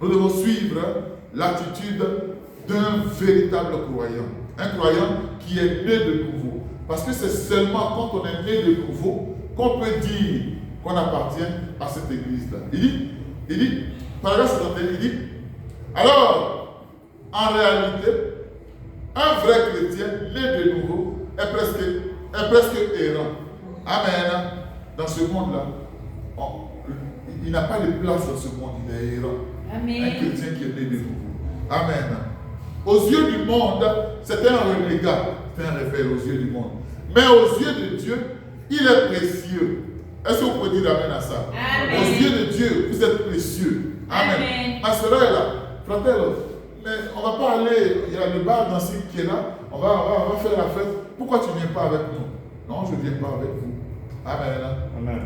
Nous devons suivre l'attitude d'un véritable croyant. Un croyant qui est né de nouveau. Parce que c'est seulement quand on est né de nouveau qu'on peut dire qu'on appartient à cette église-là. Il dit, paragraphe 71, il dit, alors, en réalité, un vrai chrétien né de nouveau est presque errant. Amen. Dans ce monde-là, il n'a pas de place dans ce monde, il est errant. Amen. Un chrétien qui est né de nouveau. Amen. Aux yeux du monde, c'est un renégat, c'est un rebelle aux yeux du monde. Mais aux yeux de Dieu, il est précieux. Est-ce que vous pouvez dire amen à ça? Amen. Aux yeux de Dieu, vous êtes précieux. Amen. Amen. Ma soeur est là. Fratello, mais on ne va pas aller, il y a le bar dancing qui est là, on va faire la fête. Pourquoi tu ne viens pas avec nous? Non, je ne viens pas avec vous. Amen. Amen.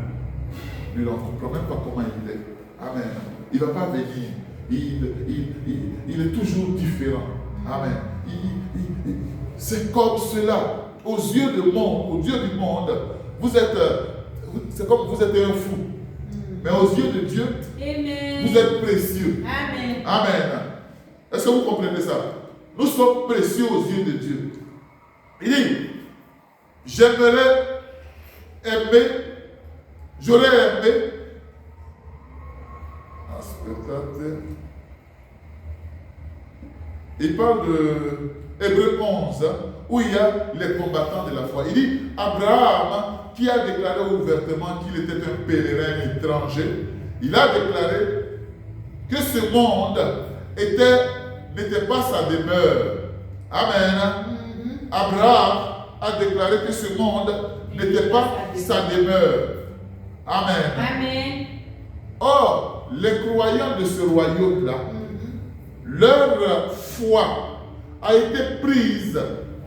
ne l'on ne comprend même pas comment il est. Amen. Il ne va pas venir. Il est toujours différent. Amen. C'est comme cela. Aux yeux du monde, vous êtes, c'est comme vous êtes un fou. Mais aux yeux de Dieu, Amen. vous êtes précieux. Amen. Amen. Est-ce que vous comprenez ça? Nous sommes précieux aux yeux de Dieu. Il dit, j'aurais aimé, il parle de Hébreux 11, où il y a les combattants de la foi. Il dit, Abraham, qui a déclaré ouvertement qu'il était un pèlerin étranger, il a déclaré que ce monde n'était pas sa demeure. Amen. Abraham a déclaré que ce monde n'était pas sa demeure. Amen. Amen. Or, les croyants de ce royaume-là, leur foi a été prise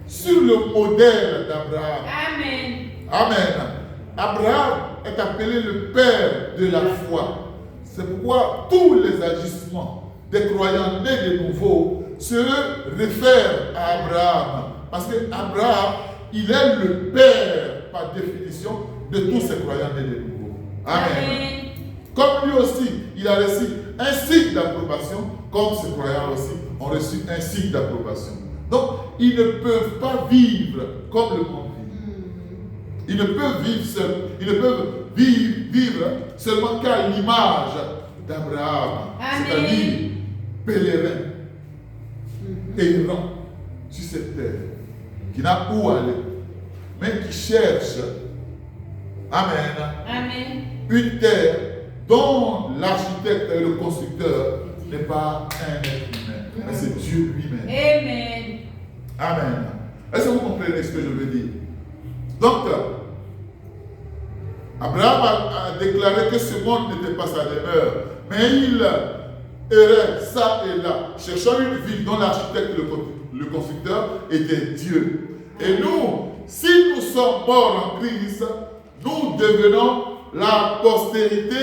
sur le modèle d'Abraham. Amen. Amen. Abraham est appelé le père de la foi. C'est pourquoi tous les agissements des croyants nés de nouveau se réfèrent à Abraham. Parce que Abraham, il est le père, par définition, de tous ces croyants nés de nouveau. Amen. Amen. Comme lui aussi, il a reçu un signe d'approbation, comme ces croyants aussi ont reçu un signe d'approbation. Donc, ils ne peuvent pas vivre comme le monde vit. Ils ne peuvent vivre seuls. Ils ne peuvent vivre seulement qu'à l'image d'Abraham, c'est-à-dire pèlerin, errant sur cette terre, qui n'a où aller, mais qui cherche, Amen, une terre dont l'architecte et le constructeur n'est pas un être humain, mais c'est Dieu lui-même. Amen. Amen. Est-ce que vous comprenez ce que je veux dire? Donc, Abraham a déclaré que ce monde n'était pas sa demeure, mais il errait ça et là, cherchant une ville dont l'architecte et le constructeur était Dieu. Et nous, si nous sommes morts en Christ, nous devenons la postérité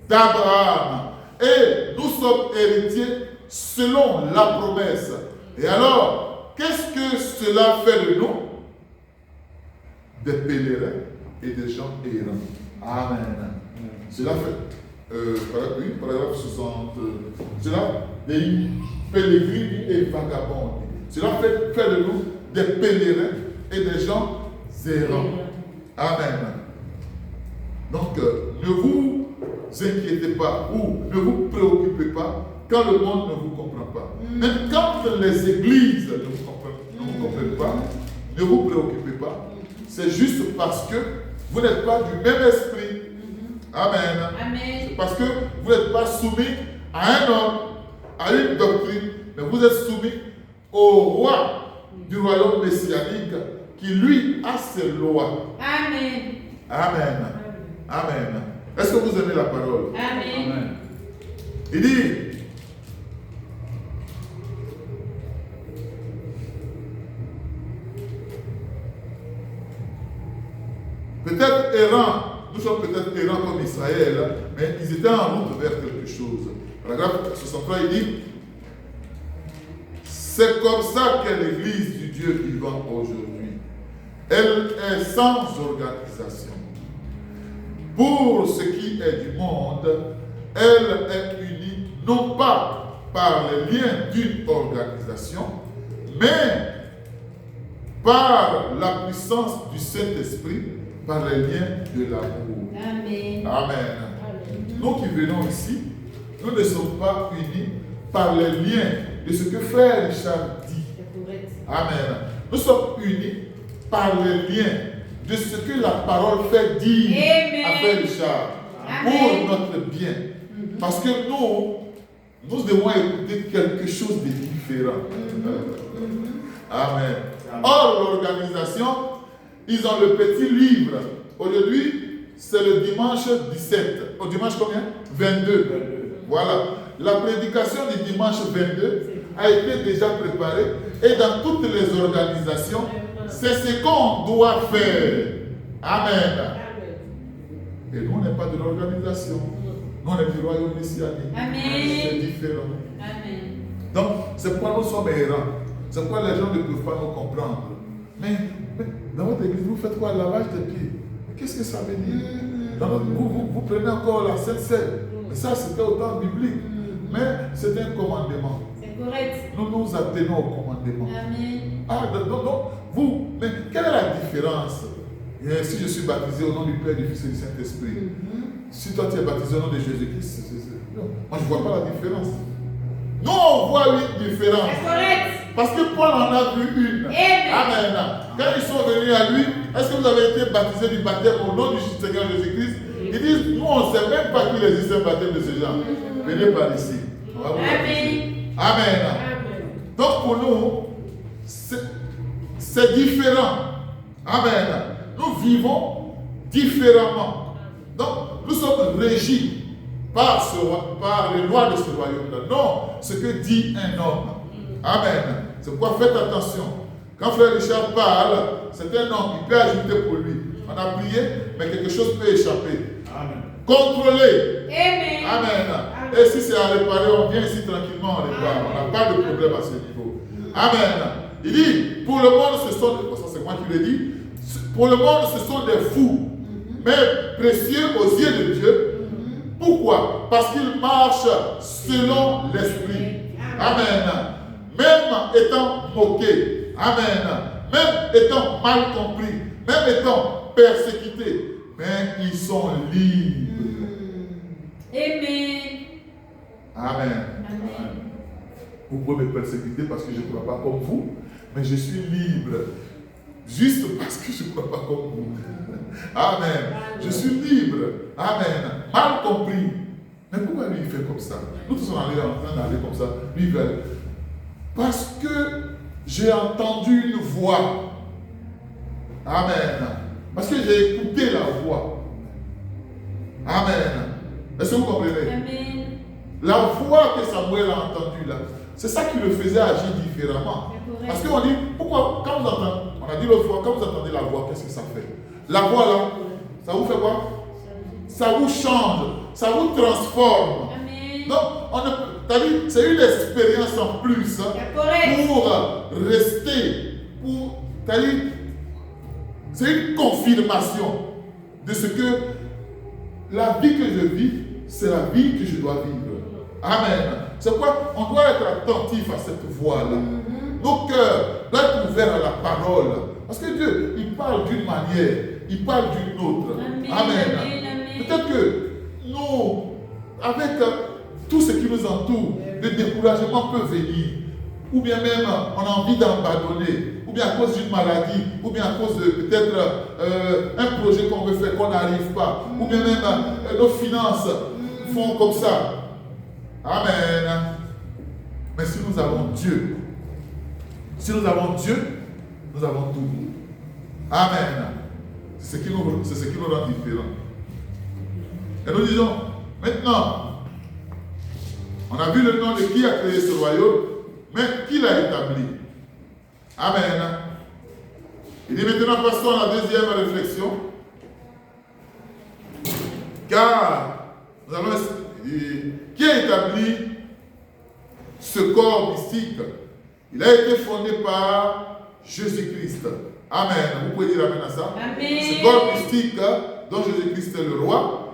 d'Abraham. Et nous sommes héritiers selon la promesse. Et alors, qu'est-ce que cela fait de nous? Des pèlerins et des gens errants. Amen. Cela fait, paragraphe 60, cela des pèlerins et vagabonds. Cela fait de nous des pèlerins et des gens errants. Amen. Donc, ne vous inquiétez pas ou ne vous préoccupez pas quand le monde ne vous comprend pas. Même quand les églises ne vous comprennent pas, ne vous préoccupez pas. C'est juste parce que vous n'êtes pas du même esprit. Amen. Amen. C'est parce que vous n'êtes pas soumis à un homme, à une doctrine, mais vous êtes soumis au roi du royaume messianique qui, lui, a ses lois. Amen. Amen. Amen. Est-ce que vous aimez la parole? Amen. Amen. Il dit, peut-être errants, nous sommes peut-être errants comme Israël, mais ils étaient en route vers quelque chose. Paragraphe 63, il dit, c'est comme ça qu'est l'église du Dieu vivant aujourd'hui. Elle est sans organisation. Pour ce qui est du monde, elle est unie non pas par les liens d'une organisation, mais par la puissance du Saint-Esprit, par les liens de l'amour. Amen. Amen. Nous qui venons ici, nous ne sommes pas unis par les liens de ce que Frère Richard dit. Amen. Nous sommes unis par les liens de ce que la parole fait dire Amen. à Frère Richard. Amen. Pour notre bien. Parce que nous devons écouter quelque chose de différent. Amen. Or, l'organisation, ils ont le petit livre. Aujourd'hui, c'est le dimanche 17. Au dimanche combien? 22. Voilà. La prédication du dimanche 22 a été déjà préparée. Et dans toutes les organisations, c'est ce qu'on doit faire. Amen. Et nous, on n'est pas de l'organisation. Nous, on est du royaume messianique. Amen. C'est différent. Amen. Donc, c'est pourquoi nous sommes errants. C'est pourquoi les gens ne peuvent pas nous comprendre. Mais dans votre église, vous faites quoi? Le lavage des pieds. Qu'est-ce que ça veut dire? Vous prenez encore la Sainte Seine. Mais ça, c'était au temps biblique. Mais c'est un commandement. C'est correct. Nous nous attenons au commandement. Amen. Ah, donc, vous, mais quelle est la différence? Si je suis baptisé au nom du Père, du Fils et du Saint-Esprit, si toi tu es baptisé au nom de Jésus-Christ, moi je ne vois pas la différence. Nous, on voit une différence. C'est correct. Parce que Paul en a vu une. Amen. Quand ils sont venus à lui, est-ce que vous avez été baptisé du baptême au nom du Seigneur Jésus-Christ? Ils disent, nous on ne sait même pas qu'il existe un baptême de ce genre. Venez par ici. On va vous baptiser. Amen. Donc pour nous, c'est différent. Amen. Nous vivons différemment. Donc nous sommes régis par les lois de ce royaume-là. Non, ce que dit un homme. Amen. C'est pourquoi faites attention. Quand Frère Richard parle, c'est un homme, il peut ajouter pour lui. On a prié, mais quelque chose peut échapper. Amen. Contrôlez. Amen. Amen. Et si c'est à réparer, on vient ici tranquillement, on répare. On n'a pas de problème à ce niveau. Amen. Il dit, pour le monde, ce sont, ça c'est moi qui l'ai dit, pour le monde, ce sont des fous, mais précieux aux yeux de Dieu. Pourquoi? Parce qu'ils marchent selon l'esprit. Amen. Même étant moqués. Amen. Même étant mal compris. Même étant persécutés. Mais ils sont libres. Amen. Amen. Vous pouvez me persécuter parce que je ne crois pas comme vous, mais je suis libre. Juste parce que je ne crois pas comme vous. Amen. Je suis libre. Amen. Mal compris. Mais pourquoi lui il fait comme ça? Nous tous on est en train d'aller comme ça. Lui il veut. Parce que j'ai entendu une voix. Amen. Parce que j'ai écouté la voix. Amen. Est-ce que vous comprenez? Amen. La voix que Samuel a entendue là, c'est ça qui le faisait agir différemment. Parce qu'on dit, pourquoi, quand vous entendez, on a dit l'autre fois, quand vous entendez la voix, qu'est-ce que ça fait? La voix là, ça vous fait quoi? Ça vous change, ça vous transforme. Amen. Donc, c'est une expérience en plus pour rester, c'est une confirmation de ce que la vie que je vis, c'est la vie que je dois vivre. Amen. C'est pourquoi on doit être attentif à cette voix-là. Nos cœurs doivent être ouverts à la parole. Parce que Dieu, il parle d'une manière, il parle d'une autre. Amen. Peut-être que nous, avec tout ce qui nous entoure, le découragement peut venir. Ou bien même, on a envie d'abandonner. Ou bien à cause d'une maladie. Ou bien à cause de peut-être un projet qu'on veut faire, qu'on n'arrive pas. Ou bien même nos finances font comme ça. Amen. Mais si nous avons Dieu, nous avons tout. Amen. C'est ce qui nous rend différents. Et nous disons, maintenant, on a vu le nom de qui a créé ce royaume, mais qui l'a établi. Amen. Il dit maintenant, passons à la deuxième réflexion. Car nous allons qui a établi ce corps mystique? Il a été fondé par Jésus-Christ. Amen. Vous pouvez dire amen à ça? Amen. Ce corps mystique dont Jésus-Christ est le roi,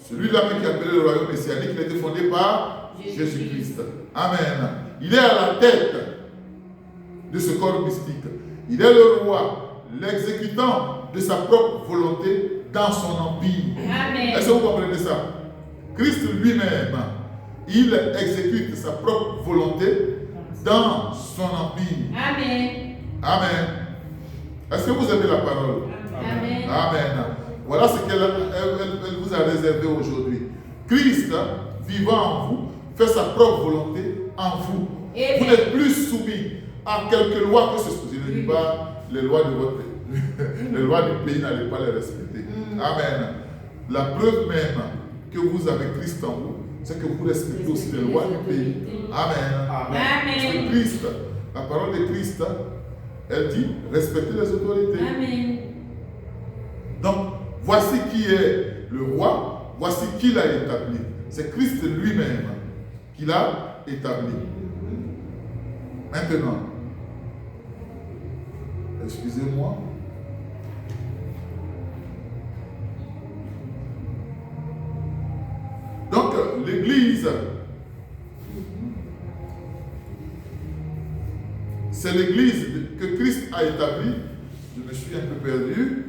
celui-là qui a appelé le royaume messianique, il a été fondé par Jésus-Christ. Amen. Il est à la tête de ce corps mystique. Il est le roi, l'exécutant de sa propre volonté dans son empire. Amen. Est-ce que vous comprenez ça? Christ lui-même, il exécute sa propre volonté dans son empire. Amen. Amen. Est-ce que vous aimez la parole? Amen. Amen. Voilà ce qu'elle vous a réservé aujourd'hui. Christ, vivant en vous, fait sa propre volonté en vous. Amen. Vous n'êtes plus soumis à quelques lois que ce soit. Je ne dis pas les lois de votre pays. Les lois du pays, n'allez pas les respecter. Amen. La preuve même que vous avez Christ en vous, c'est que vous respectez aussi les lois du pays. Amen. Amen. Parce que Christ, la parole de Christ, elle dit respectez les autorités. Amen. Donc, voici qui est le roi, voici qui l'a établi. C'est Christ lui-même qui l'a établi. Maintenant, excusez-moi. Donc, l'Église, c'est l'Église que Christ a établie. Je me suis un peu perdu.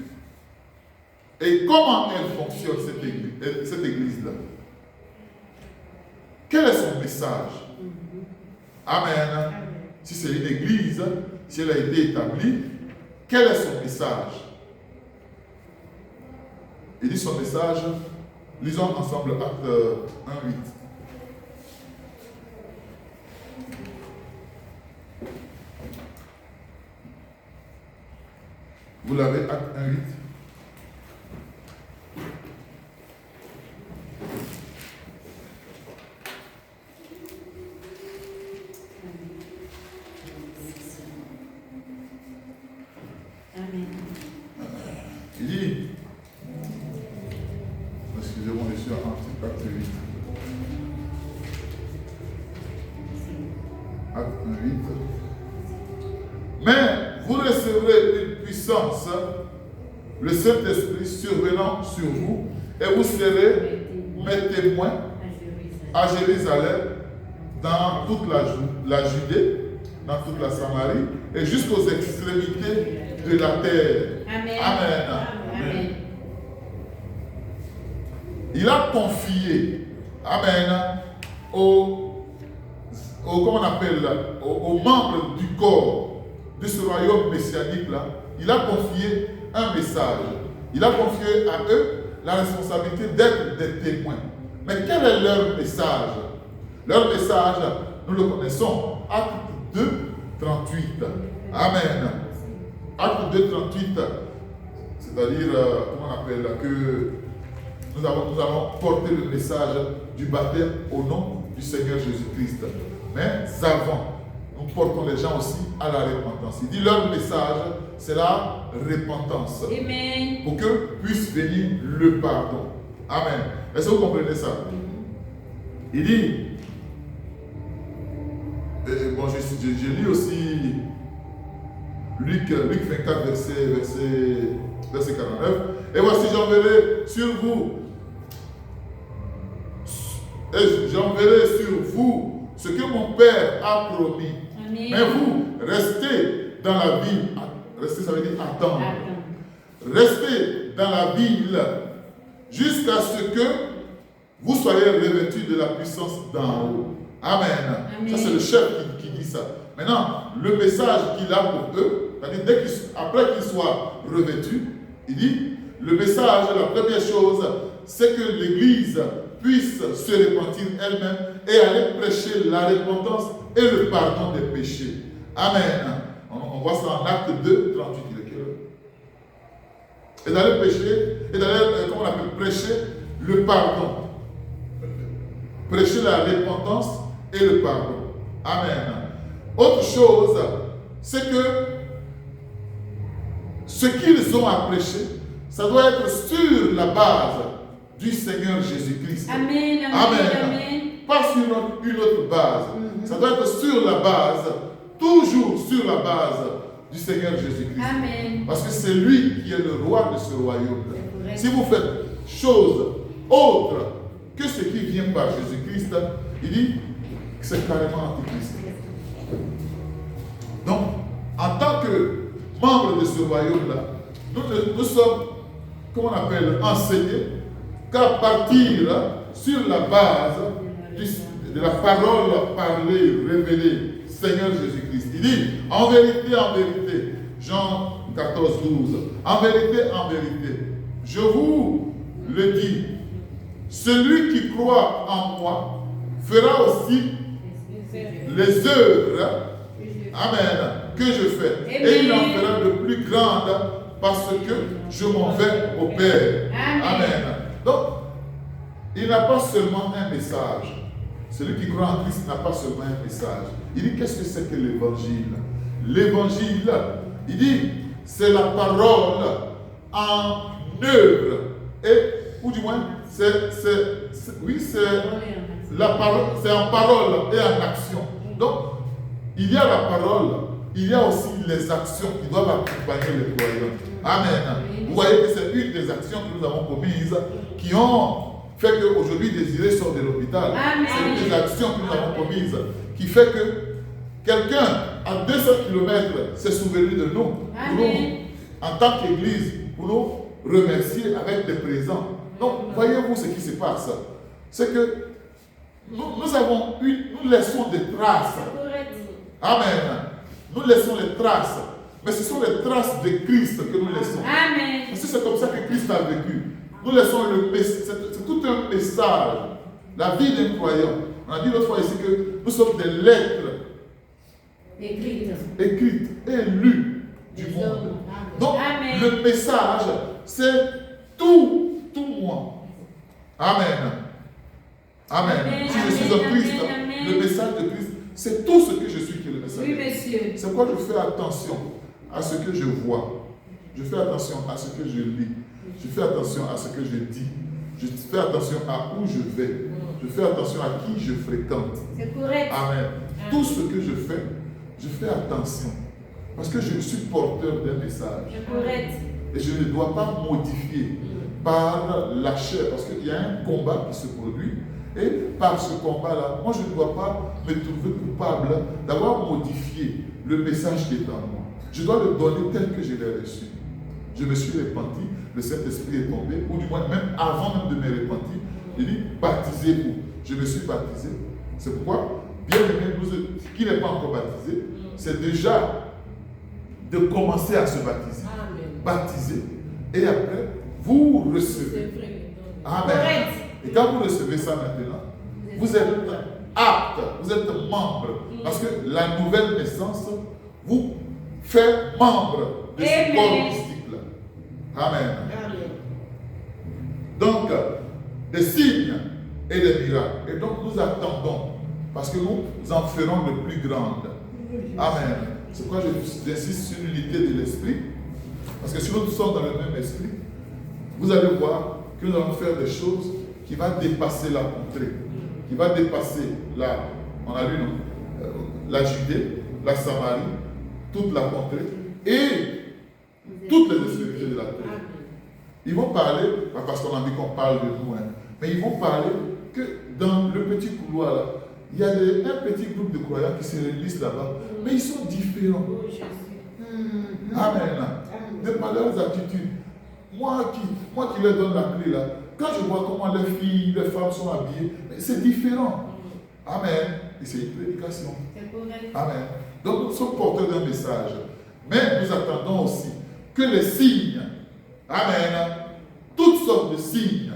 Et comment elle fonctionne, cette Église-là? Quel est son message? Amen. Si c'est une Église, si elle a été établie, quel est son message? Il dit son message, lisons ensemble Acte 1:8. Vous l'avez, Acte 1:8. Il dit, excusez-moi, je suis en Acte 8. Acte 1:8. Mais vous recevrez une puissance, le Saint-Esprit survenant sur vous, et vous serez mes témoins à Jérusalem, dans toute la Judée, dans toute la Samarie, et jusqu'aux extrémités de la terre. Amen. Amen. Amen. Il a confié, amen, aux membres du corps de ce royaume messianique-là, il a confié un message. Il a confié à eux la responsabilité d'être des témoins. Mais quel est leur message? Leur message, nous le connaissons, Acte 2, 38. Amen. Acte 2, 38, c'est-à-dire, comment on appelle, que nous allons porter le message du baptême au nom du Seigneur Jésus-Christ. Mais avant, nous portons les gens aussi à la repentance. Il dit leur message, c'est la repentance. Amen. Pour que puisse venir le pardon. Amen. Est-ce que vous comprenez ça? Il dit, bon, je lis aussi Luc 24, verset 49. Et voici, j'enverrai sur vous ce que mon Père a promis. Amen. Mais vous, restez dans la ville. Restez, ça veut dire attendre. Attends. Restez dans la ville jusqu'à ce que vous soyez revêtus de la puissance d'en haut. Amen. Amen. Ça, c'est le chef qui dit ça. Maintenant, le message qu'il a pour eux, c'est-à-dire après qu'ils soient revêtus, il dit, le message, la première chose, c'est que l'Église puisse se repentir elle-même et aller prêcher la repentance et le pardon des péchés. Amen. On voit ça en Acte 2, 38. Et d'aller prêcher, comment on appelle, prêcher le pardon. Prêcher la repentance et le pardon. Amen. Autre chose, c'est que ce qu'ils ont à prêcher, ça doit être sur la base du Seigneur Jésus-Christ. Amen. Amen. Amen. Amen. Pas sur une autre base. Ça doit être sur la base, toujours sur la base du Seigneur Jésus-Christ. Amen. Parce que c'est lui qui est le roi de ce royaume. vrai. Si vous faites chose autre que ce qui vient par Jésus-Christ, il dit que c'est carrément antichrist. Donc, en tant que membre de ce royaume-là, nous sommes, comment on appelle, enseignés qu'à partir sur la base de la parole parlée, révélée, Seigneur Jésus-Christ. Il dit, en vérité, Jean 14, 12, en vérité, je vous le dis, celui qui croit en moi fera aussi les œuvres, amen, que je fais. Amen. Et il en fera de plus grandes parce que je m'en vais au Père. Amen. Amen. Donc, il n'a pas seulement un message. Celui qui croit en Christ n'a pas seulement un message. Il dit, qu'est-ce que c'est que l'évangile? L'évangile, il dit, c'est la parole en œuvre. Et ou du moins, oui, c'est la parole, c'est en parole et en action. Donc, il y a la parole, il y a aussi les actions qui doivent accompagner les croyants. Amen. Vous voyez que c'est une des actions que nous avons commises qui ont fait qu'aujourd'hui Désiré sort de l'hôpital. C'est une des actions que nous avons commises qui fait que quelqu'un à 200 km s'est souvenu de nous, pour nous, en tant qu'Église, pour nous remercier avec des présents. Donc, voyez-vous ce qui se passe. C'est que nous laissons des traces. Amen. Nous laissons les traces. Mais ce sont les traces de Christ que nous laissons. Amen. Parce que c'est comme ça que Christ a vécu. Nous laissons c'est tout un message. La vie d'un croyant. On a dit l'autre fois ici que nous sommes des lettres écrites et lues du monde. Donc, le message, c'est tout moi. Amen. Amen. Si je suis un Christ, le message de Christ, c'est tout ce que je suis qui est le message. Oui, monsieur. C'est pourquoi je fais attention à ce que je vois. Je fais attention à ce que je lis. Je fais attention à ce que je dis. Je fais attention à où je vais. Je fais attention à qui je fréquente. C'est correct. Amen. Tout ce que je fais attention. Parce que je suis porteur d'un message. C'est correct. Et je ne dois pas modifier par la chair. Parce qu'il y a un combat qui se produit. Et par ce combat-là, moi je ne dois pas me trouver coupable d'avoir modifié le message qui est en moi. Je dois le donner tel que je l'ai reçu. Je me suis repenti, le Saint-Esprit est tombé, ou du moins même avant même de me repentir, il dit baptisez-vous. Je me suis baptisé. C'est pourquoi, bien aimé, qui n'est pas encore baptisé, c'est déjà de commencer à se baptiser. Baptiser. Et après, vous recevez. Amen. Et quand vous recevez ça maintenant, vous êtes apte, vous êtes membre. Parce que la nouvelle naissance vous fait membre de ce corps mystique-là. Amen. Donc, des signes et des miracles. Et donc, nous attendons. Parce que nous en ferons le plus grand. Amen. C'est pourquoi j'insiste sur l'unité de l'esprit. Parce que si nous sommes dans le même esprit, vous allez voir que nous allons faire des choses qui va dépasser la contrée, qui va dépasser on a lu non, la Judée, la Samarie, toute la contrée et toutes les extrémités de la terre. Ils vont parler, parce qu'on a dit qu'on parle de nous, mais ils vont parler que dans le petit couloir là, il y a un petit groupe de croyants qui se réunissent là-bas, mais ils sont différents. Amen. De par leurs attitudes. Moi qui leur donne la clé là, quand je vois comment les filles, les femmes sont habillées, c'est différent. Amen. Et c'est une prédication. Amen. Donc nous sommes porteurs d'un message. Mais nous attendons aussi que les signes, amen, toutes sortes de signes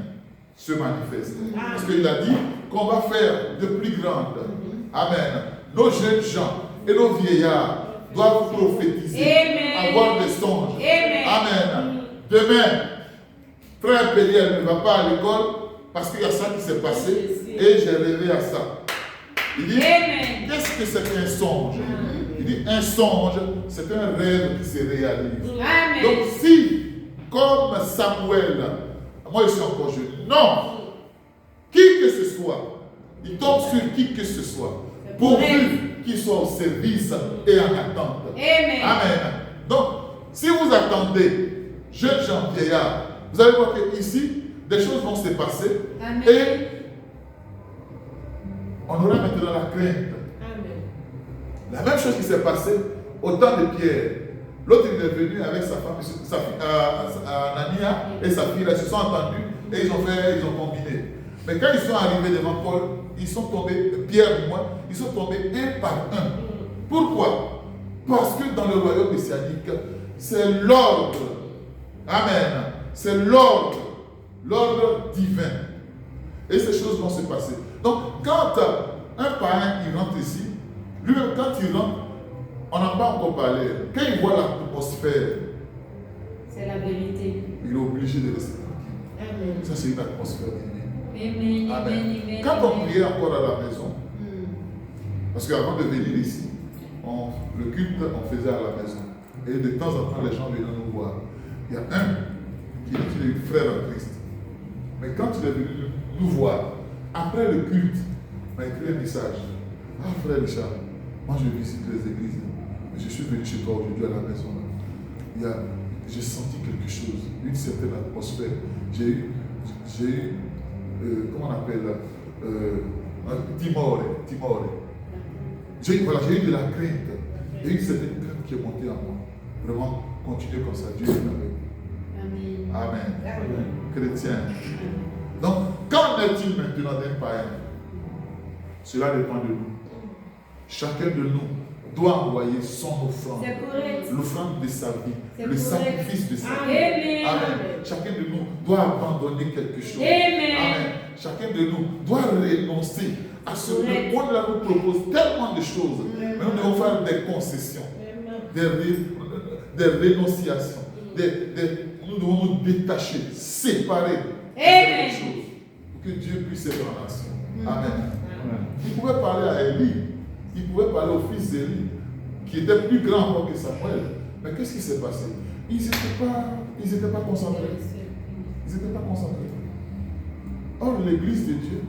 se manifestent. Parce qu'il a dit qu'on va faire de plus grandes. Amen. Nos jeunes gens et nos vieillards doivent prophétiser, avoir des songes. Amen. Demain, frère Béliel ne va pas à l'école parce qu'il y a ça qui s'est passé et j'ai rêvé à ça. Il dit, qu'est-ce que c'est qu'un songe? Il dit, un songe, c'est un rêve qui se réalise. Amen. Donc si, comme Samuel, moi je suis encore jeune, non, qui que ce soit, il tombe sur qui que ce soit, pourvu qu'il soit au service et en attente. Amen. Donc, si vous attendez, jeunes gens, vieillards, vous allez voir qu'ici, des choses vont se passer. Amen. Et on aura maintenant la crainte. Amen. La même chose qui s'est passée au temps de Pierre. L'autre il est venu avec sa femme, Anania et sa fille, ils se sont entendus et ils ont combiné. Mais quand ils sont arrivés devant Paul, ils sont tombés, Pierre et moi, ils sont tombés un par un. Pourquoi? Parce que dans le royaume messianique, c'est l'ordre. Amen. C'est l'ordre divin. Et ces choses vont se passer. Donc, quand un parrain il rentre ici, lui-même, quand il rentre, on n'a pas encore parlé. Quand il voit l'atmosphère, c'est la vérité. Il est obligé de rester tranquille. Ça, c'est une atmosphère divine. Amen. Quand on priait encore à la maison, parce qu'avant de venir ici, le culte, on faisait à la maison. Et de temps en temps, les gens venaient nous voir. Il y a un qui est frère en Christ. Mais quand il est venu nous voir, après le culte, il m'a écrit un message. Ah, frère Richard, moi je visite les églises. Mais je suis venu chez toi aujourd'hui à la maison. J'ai senti quelque chose, une certaine atmosphère. J'ai eu comment on appelle timore. J'ai eu de la crainte. Il y a eu une certaine crainte qui est montée en moi. Vraiment, continuez comme ça. Dieu est avec vous. Amen. Amen. Chrétien. Donc, qu'en est-il maintenant d'un païen? Cela dépend de nous. Chacun de nous doit envoyer son offrande. L'offrande de sa vie. Le sacrifice de sa vie. Amen. Amen. Chacun de nous doit abandonner quelque chose. Amen. Chacun de nous doit renoncer à ce que on nous propose tellement de choses. Mais nous devons faire des concessions, des rénonciations. Nous devons nous détacher, séparer de ces choses pour que Dieu puisse être en action. Amen. Il pouvait parler à Élie, il pouvait parler au fils d'Élie, qui était plus grand encore que Samuel. Mais qu'est-ce qui s'est passé? Ils n'étaient pas concentrés. Ils n'étaient pas concentrés. Or, l'église de Dieu,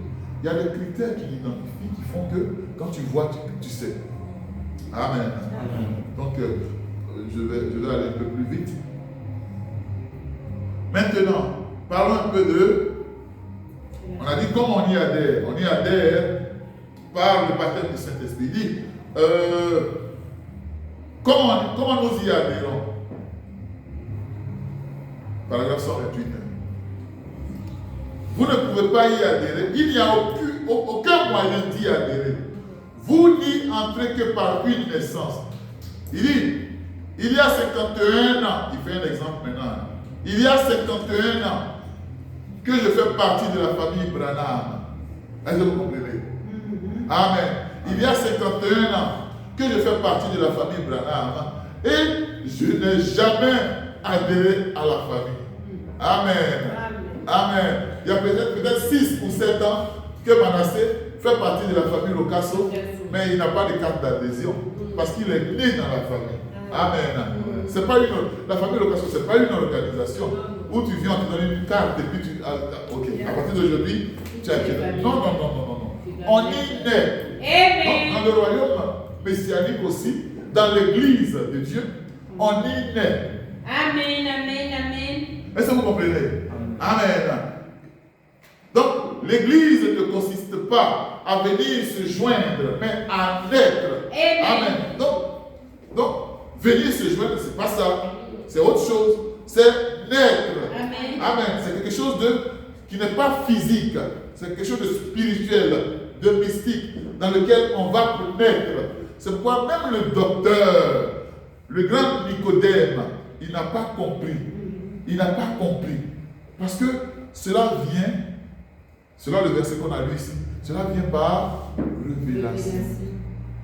il y a des critères qui l'identifient, qui font que quand tu vois, tu sais. Amen. Donc, je vais aller un peu plus vite. Maintenant, parlons un peu de... On a dit comment on y adhère. On y adhère par le baptême du Saint-Esprit. Il dit, comment nous y adhérons? Paragraphe 128. Vous ne pouvez pas y adhérer. Il n'y a aucun moyen d'y adhérer. Vous n'y entrez que par une naissance. Il dit, il y a 51 ans, il fait un exemple maintenant. Il y a 51 ans que je fais partie de la famille Branham. Est-ce que vous comprenez? Amen. Il y a 51 ans que je fais partie de la famille Branham et je n'ai jamais adhéré à la famille. Amen. Amen. Il y a peut-être 6 ou 7 ans que Manassé fait partie de la famille Locasso, mais il n'a pas de carte d'adhésion parce qu'il est né dans la famille. Amen. C'est pas la famille Locasso, ce n'est pas une organisation où tu viens, on te donne une carte et puis tu. Ok, à partir d'aujourd'hui, tu as quitté. Non. On y naît. Dans le royaume messianique aussi, dans l'église de Dieu, on y naît. Amen. Est-ce que vous comprenez? Amen. Donc, l'église ne consiste pas à venir se joindre, mais à naître. Amen. Donc, venir se joindre, c'est pas ça. C'est autre chose. C'est naître. Amen. C'est quelque chose qui n'est pas physique. C'est quelque chose de spirituel, de mystique, dans lequel on va naître. C'est pourquoi même le docteur, le grand Nicodème, il n'a pas compris. Il n'a pas compris. Parce que cela vient, selon le verset qu'on a lu ici, cela vient par révélation.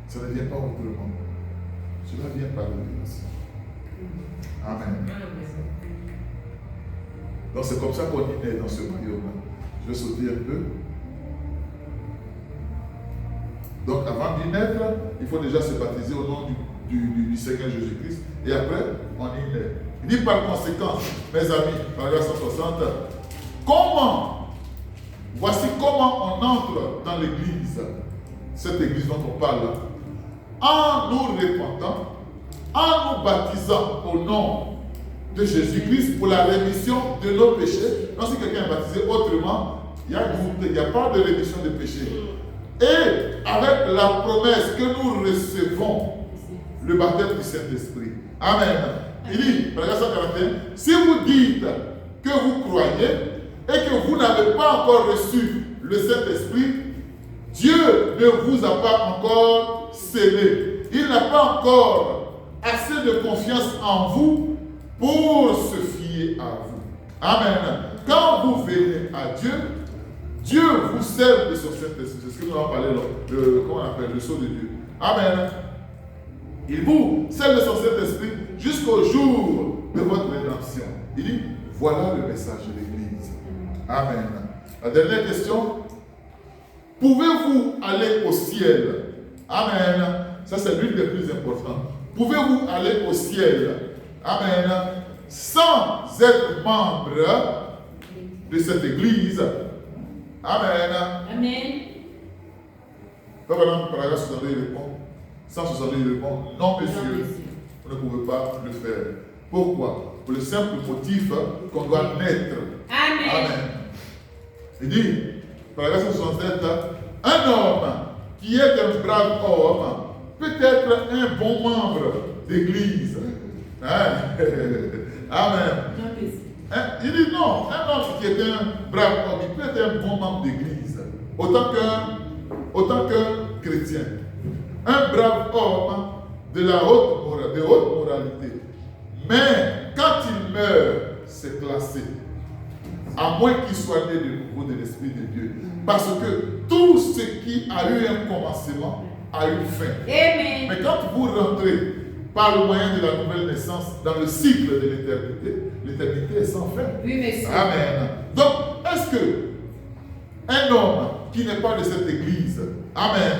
Ça ne vient pas autrement. Cela vient par révélation. Amen. Donc c'est comme ça qu'on y est dans ce royaume. Je vais sauter un peu. Donc avant d'y naître, il faut déjà se baptiser au nom du Seigneur Jésus-Christ. Et après, on y naît. Il dit par conséquent, mes amis, paragraphe 160, voici comment on entre dans l'église, cette église dont on parle, en nous repentant, en nous baptisant au nom de Jésus-Christ pour la rémission de nos péchés. Non, si quelqu'un est baptisé autrement, il n'y a pas de rémission de péchés. Et avec la promesse que nous recevons, le baptême du Saint-Esprit. Amen. Il dit, paragraphe 141, si vous dites que vous croyez et que vous n'avez pas encore reçu le Saint-Esprit, Dieu ne vous a pas encore scellé. Il n'a pas encore assez de confiance en vous pour se fier à vous. Amen. Quand vous venez à Dieu, Dieu vous scelle de son Saint-Esprit. C'est ce que nous avons parlé, comment on appelle, le sceau de Dieu. Amen. Il vous scelle de son Saint-Esprit jusqu'au jour de votre rédemption. Il dit, voilà le message de l'Église. Amen. La dernière question, pouvez-vous aller au ciel? Amen. Ça, c'est l'une des plus importantes. Pouvez-vous aller au ciel? Amen. Sans être membre de cette église. Amen. Amen. Papa, dans le paragraphe 62, il répond, 162, il répond, non, monsieur, Non, monsieur. vous ne pouvez pas le faire. Pourquoi? Pour le simple motif qu'on doit naître. Amen. Amen. Il dit, paragraphe 67, un homme qui est un brave homme peut être un bon membre d'église. Hein? Amen. Non, monsieur. Hein? Il dit non, un homme qui est un brave homme, il peut être un bon membre d'église, autant qu'un chrétien. Un brave homme de haute moralité. Mais quand il meurt, c'est classé. À moins qu'il soit né de nouveau de l'Esprit de Dieu. Parce que tout ce qui a eu un commencement a eu fin. Amen. Mais quand vous rentrez par le moyen de la nouvelle naissance dans le cycle de l'éternité, l'éternité est sans fin. Oui, monsieur. Amen. Donc, est-ce que un homme qui n'est pas de cette église, amen,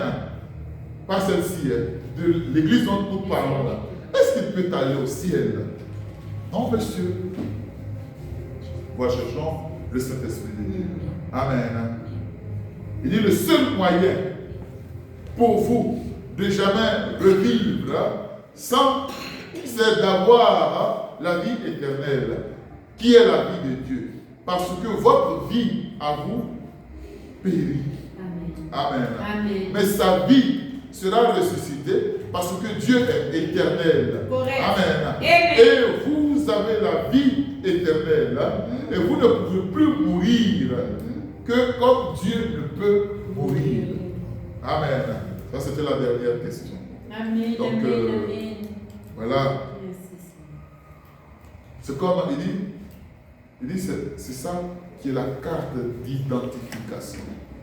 pas celle-ci, de l'église dont nous parlons là, est-ce qu'il peut aller au ciel? Non, monsieur. Voilà, cherchons le Saint-Esprit de Dieu. Amen. Il dit le seul moyen pour vous de jamais revivre c'est d'avoir la vie éternelle, qui est la vie de Dieu. Parce que votre vie à vous périt. Amen. Amen. Mais sa vie sera ressuscitée parce que Dieu est éternel. Correct. Amen. Amen. Et vous avez la vie éternelle. Et vous ne pouvez plus mourir que comme Dieu ne peut mourir. Amen. Ça, c'était la dernière question. Amen. Donc, Amen. voilà. Merci. C'est comme il dit c'est ça qui est la carte d'identification.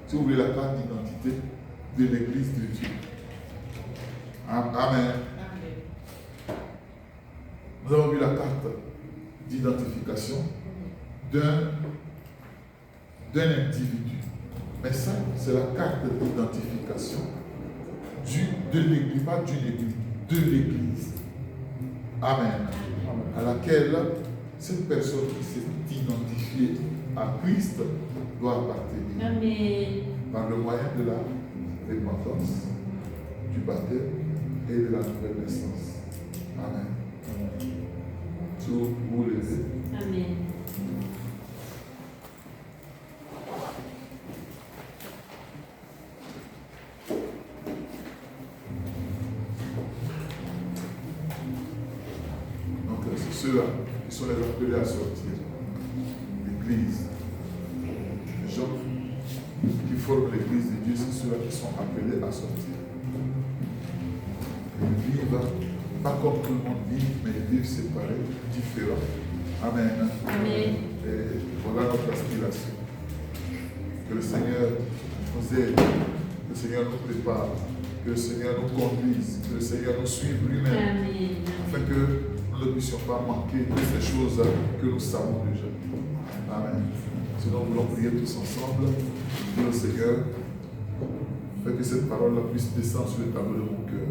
Si vous voulez la carte d'identité de l'Église de Dieu. Amen. Nous avons vu la carte d'identification d'un individu. Mais ça, c'est la carte d'identification de l'Église, pas d'une Église, de l'Église. Amen. À laquelle cette personne qui s'est identifiée à Christ doit appartenir. Amen. Par le moyen de la repentance, du baptême et de la nouvelle naissance. Amen. Si vous vous levez. Amen. Donc, c'est ceux-là qui sont les appelés à sortir. L'Église. Les gens qui forment l'Église de Dieu, c'est ceux-là qui sont appelés à sortir. Ils vivent, pas comme tout le monde vit, mais ils vivent séparés, différents. Amen. Amen. Et voilà notre aspiration. Que le Seigneur nous aide, que le Seigneur nous prépare, que le Seigneur nous conduise, que le Seigneur nous suive lui-même, Amen. afin que nous ne puissions pas manquer de ces choses que nous savons déjà. Amen. Sinon, nous voulons prier tous ensemble, dire au Seigneur, afin que cette parole puisse descendre sur le tableau de mon cœur.